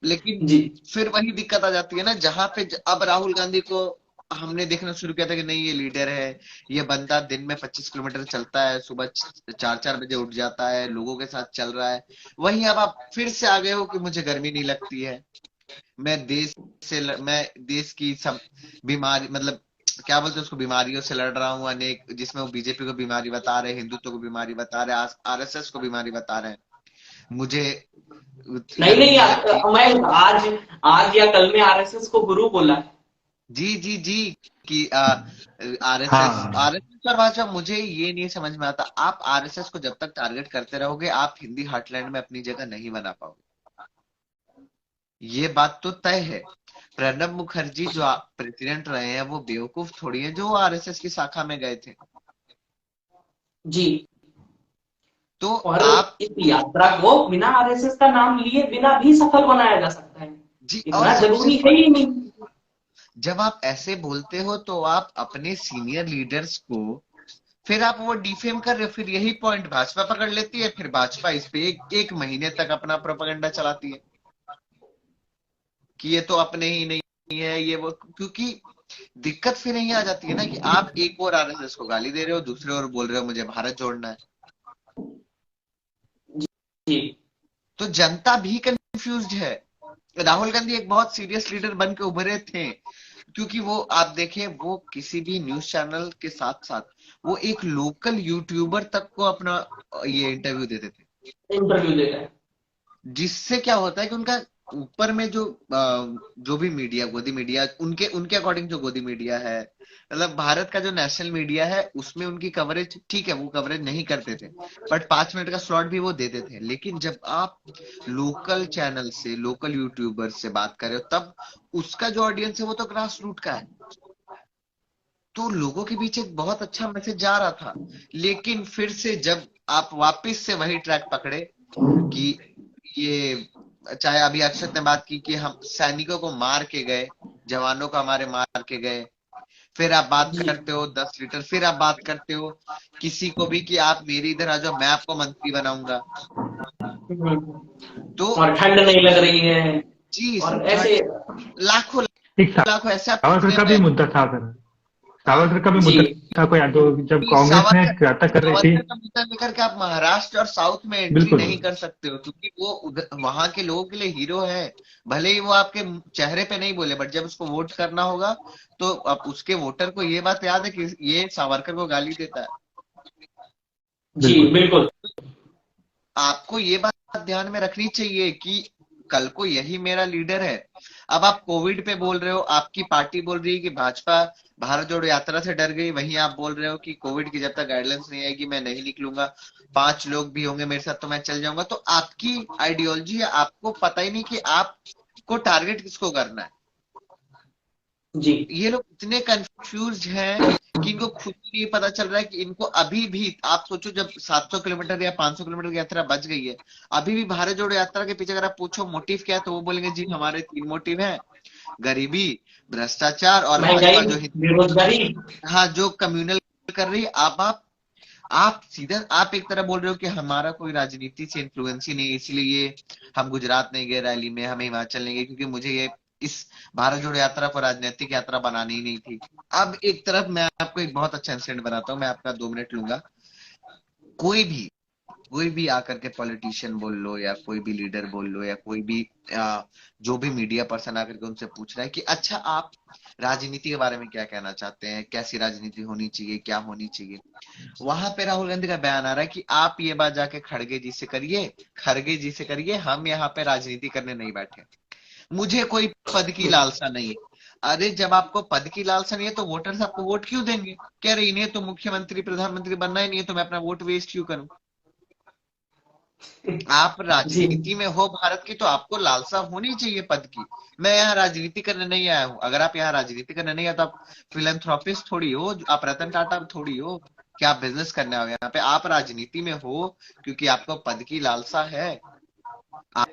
लेकिन जी फिर वही दिक्कत आ जाती है ना, जहां पे अब राहुल गांधी को हमने देखना शुरू किया था कि नहीं ये लीडर है, ये बंदा दिन में 25 किलोमीटर चलता है, सुबह 4-4 बजे उठ जाता है, लोगों के साथ चल रहा है। वहीं अब आप फिर से आ गए हो कि मुझे गर्मी नहीं लगती है, मैं देश की सब बीमारी, मतलब क्या बोलते हैं उसको, बीमारियों से लड़ रहा हूँ अनेक, जिसमें वो बीजेपी को बीमारी बता रहे हैं, हिंदुत्व को बीमारी बता रहे हैं, आरएसएस को बीमारी बता रहे हैं। मुझे नहीं गर्मी नहीं, नहीं लगती। मैं आज या कल में आरएसएस को गुरु बोला है। जी जी जी, कि आरएसएस हाँ। आरएसएस और भाजपा, मुझे ये नहीं समझ में आता, आप आरएसएस को जब तक टारगेट करते रहोगे आप हिंदी हार्टलैंड में अपनी जगह नहीं बना पाओगे, ये बात तो तय है। प्रणब मुखर्जी जो प्रेसिडेंट रहे हैं वो बेवकूफ थोड़ी है जो आरएसएस की शाखा में गए थे। जी, तो और आप इस यात्रा को बिना आरएसएस का नाम लिए बिना भी सफल बनाया जा सकता है, जी, और इतना जरूरी है ही नहीं। जब आप ऐसे बोलते हो तो आप अपने सीनियर लीडर्स को फिर आप वो डिफेम कर रहे हो। फिर यही पॉइंट भाजपा पकड़ लेती है, फिर भाजपा इस पे एक महीने तक अपना प्रोपेगेंडा चलाती है कि ये तो अपने ही नहीं है ये वो। क्योंकि दिक्कत फिर नहीं आ जाती है ना कि आप एक और आरएसएस को गाली दे रहे हो, दूसरे ओर बोल रहे हो मुझे भारत जोड़ना है। जी तो जनता भी कंफ्यूज्ड है। राहुल गांधी एक बहुत सीरियस लीडर बन के उभरे थे, क्योंकि वो आप देखें वो किसी भी न्यूज चैनल के साथ साथ वो एक लोकल यूट्यूबर तक को अपना ये इंटरव्यू देते थे। इंटरव्यू दे रहे हैं। जिससे क्या होता है कि उनका ऊपर में जो भी मीडिया, गोदी मीडिया, उनके उनके अकॉर्डिंग जो गोदी मीडिया है, मतलब भारत का जो नेशनल मीडिया है, उसमें उनकी कवरेज ठीक है, वो कवरेज नहीं करते थे, बट 5 मिनट का स्लॉट भी वो देते थे। लेकिन जब आप लोकल चैनल से, लोकल यूट्यूबर से बात कर रहे हो, तब उसका जो ऑडियंस है वो तो ग्रास रूट का है। तो लोगों के बीच एक बहुत अच्छा मैसेज जा रहा था। लेकिन फिर से जब आप वापस से वही ट्रैक पकड़े कि ये, चाहे अभी अक्षत ने बात की कि हम सैनिकों को मार के गए, जवानों को हमारे मार के गए, फिर आप बात जी करते हो 10 लीटर, फिर आप बात करते हो किसी को भी कि आप मेरी इधर आ जाओ, मैं आपको मंत्री बनाऊंगा। तो और ठंड नहीं लग रही है जी, और ऐसे। लाखों एक लाखों ऐसे आप सावरकर कितने का भी में। मुद्दा था सर। हाँ, सावरकर का भी जी मुद्दा था, कोई याद हो जब कि कांग्रेस ने सावरकर यात्रा कर रही थी। सावरकर का मुद्दा लेकर के आप महाराष्ट्र और साउथ में एंट्री बिल्कुल। नहीं कर सकते हो, क्योंकि वो वहां के लोगों के लिए हीरो है। भले ही वो आपके चेहरे पे नहीं बोले, बट जब उसको वोट करना होगा तो आप उसके वोटर को ये बात याद है कि ये सावरकर को गाली देता है। जी बिल्कुल। बिल्कुल। आपको ये बात ध्यान में रखनी चाहिए कि कल को यही मेरा लीडर है। अब आप कोविड पे बोल रहे हो, आपकी पार्टी बोल रही है कि भाजपा भारत जोड़ो यात्रा से डर गई, वहीं आप बोल रहे हो कि कोविड की जब तक गाइडलाइंस नहीं आएगी मैं नहीं निकलूंगा, 5 लोग भी होंगे मेरे साथ तो मैं चल जाऊंगा। तो आपकी आइडियोलॉजी है, आपको पता ही नहीं कि आपको टारगेट किसको करना है। जी ये लोग इतने कंफ्यूज हैं कि इनको खुद ही नहीं पता चल रहा है कि इनको अभी भी, आप सोचो जब 700 किलोमीटर या 500 किलोमीटर की यात्रा बच गई है, अभी भी भारत जोड़ो यात्रा के पीछे अगर आप पूछो मोटिव क्या है, तो वो बोलेंगे जी हमारे 3 मोटिव हैं, गरीबी, भ्रष्टाचार और महंगाई भाजपा जो बेरोजगारी। हाँ जो कम्युनल कर रही है। आप सीधा आप एक तरह बोल रहे हो कि हमारा कोई राजनीति से इन्फ्लुएंस ही नहीं है, इसलिए हम गुजरात नहीं गए रैली में, हम हिमाचल नहीं गए क्योंकि मुझे ये इस भारत जोड़ो यात्रा को राजनीतिक यात्रा बनानी ही नहीं थी। अब एक तरफ मैं आपको एक बहुत अच्छा इंसिडेंट बनाता हूँ, मैं आपका 2 मिनट लूंगा। कोई भी कोई भी आकर के पॉलिटिशियन बोल लो या कोई भी लीडर बोल लो या कोई भी जो भी मीडिया पर्सन आकर के उनसे पूछ रहा है कि अच्छा आप राजनीति के बारे में क्या कहना चाहते हैं, कैसी राजनीति होनी चाहिए, क्या होनी चाहिए, वहां पे राहुल गांधी का बयान आ रहा है कि आप ये बात जाके खड़गे जी से करिए, हम यहाँ पे राजनीति करने नहीं बैठे, मुझे कोई पद की लालसा नहीं है। अरे जब आपको पद की लालसा नहीं है तो वोटर्स आपको वोट क्यों देंगे? कह रहे इन्हें तो मुख्यमंत्री प्रधानमंत्री बनना ही नहीं है, तो मैं अपना वोट वेस्ट क्यों करूं? आप जी राजनीति में हो भारत की तो आपको लालसा होनी चाहिए पद की। मैं यहाँ राजनीति करने नहीं आया हूँ। अगर आप यहाँ राजनीति करने नहीं आए तो आप फिलेंथ्रोपिस्ट थोड़ी हो, आप रतन टाटा थोड़ी हो कि आप बिजनेस करने आओ यहाँ पे। आप राजनीति में हो क्योंकि आपको पद की लालसा है। आप,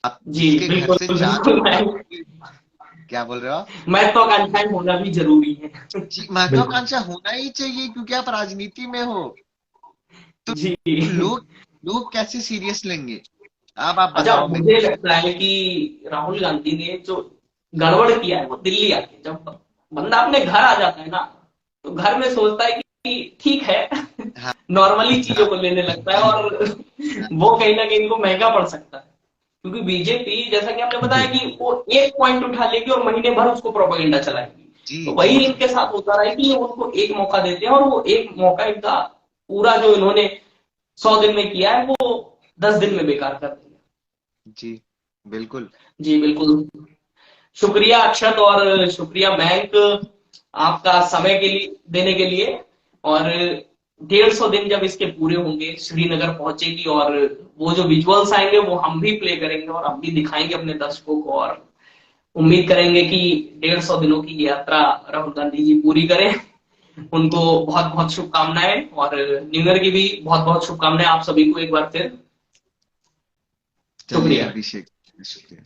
आप जी जिसके घर बिल्कुल से बिल्कुल। क्या बोल रहे हो आप? महत्वाकांक्षाएं होना भी जरूरी है। जी, बिल्कुल। महत्वाकांक्षा होना ही चाहिए क्योंकि आप राजनीति में हो। तो जी लोग लोग कैसे सीरियस लेंगे? आप अच्छा, बताओ मेरे मुझे को। लगता है कि राहुल गांधी ने जो गड़बड़ किया है वो दिल्ली आके, जब बंदा अपने घर आ जाता है ना, तो घर में सोचता है कि ठीक है, हाँ नॉर्मली चीजों हाँ को लेने लगता है और हाँ वो कहीं ना कहीं इनको महंगा पड़ सकता है। क्योंकि बीजेपी, जैसा कि आपने बताया जी कि वो एक पॉइंट उठा लेगी और महीने भर उसको प्रोपेगेंडा चलाएगी। जी तो जी वही जी इनके साथ होता रहा है कि ये उनको एक मौका देते हैं और वो एक मौका इनका पूरा जो इन्होंने 100 दिन में किया है वो 10 दिन में बेकार कर देंगे। जी बिल्कुल। जी बिल्कुल। शुक्रिया अक्षत और शुक्रिया मयंक, आपका समय के लिए देने के लिए। और 150 दिन जब इसके पूरे होंगे, श्रीनगर पहुंचेगी और वो जो विजुअल्स आएंगे वो हम भी प्ले करेंगे और हम भी दिखाएंगे अपने दर्शकों को, और उम्मीद करेंगे कि 150 दिनों की यात्रा राहुल गांधी जी पूरी करें। उनको बहुत बहुत शुभकामनाएं और न्यू ईयर की भी बहुत बहुत शुभकामनाएं आप सभी को एक बार फिर। चलिए शुक्रिया। अभिषेक, शुक्रिया।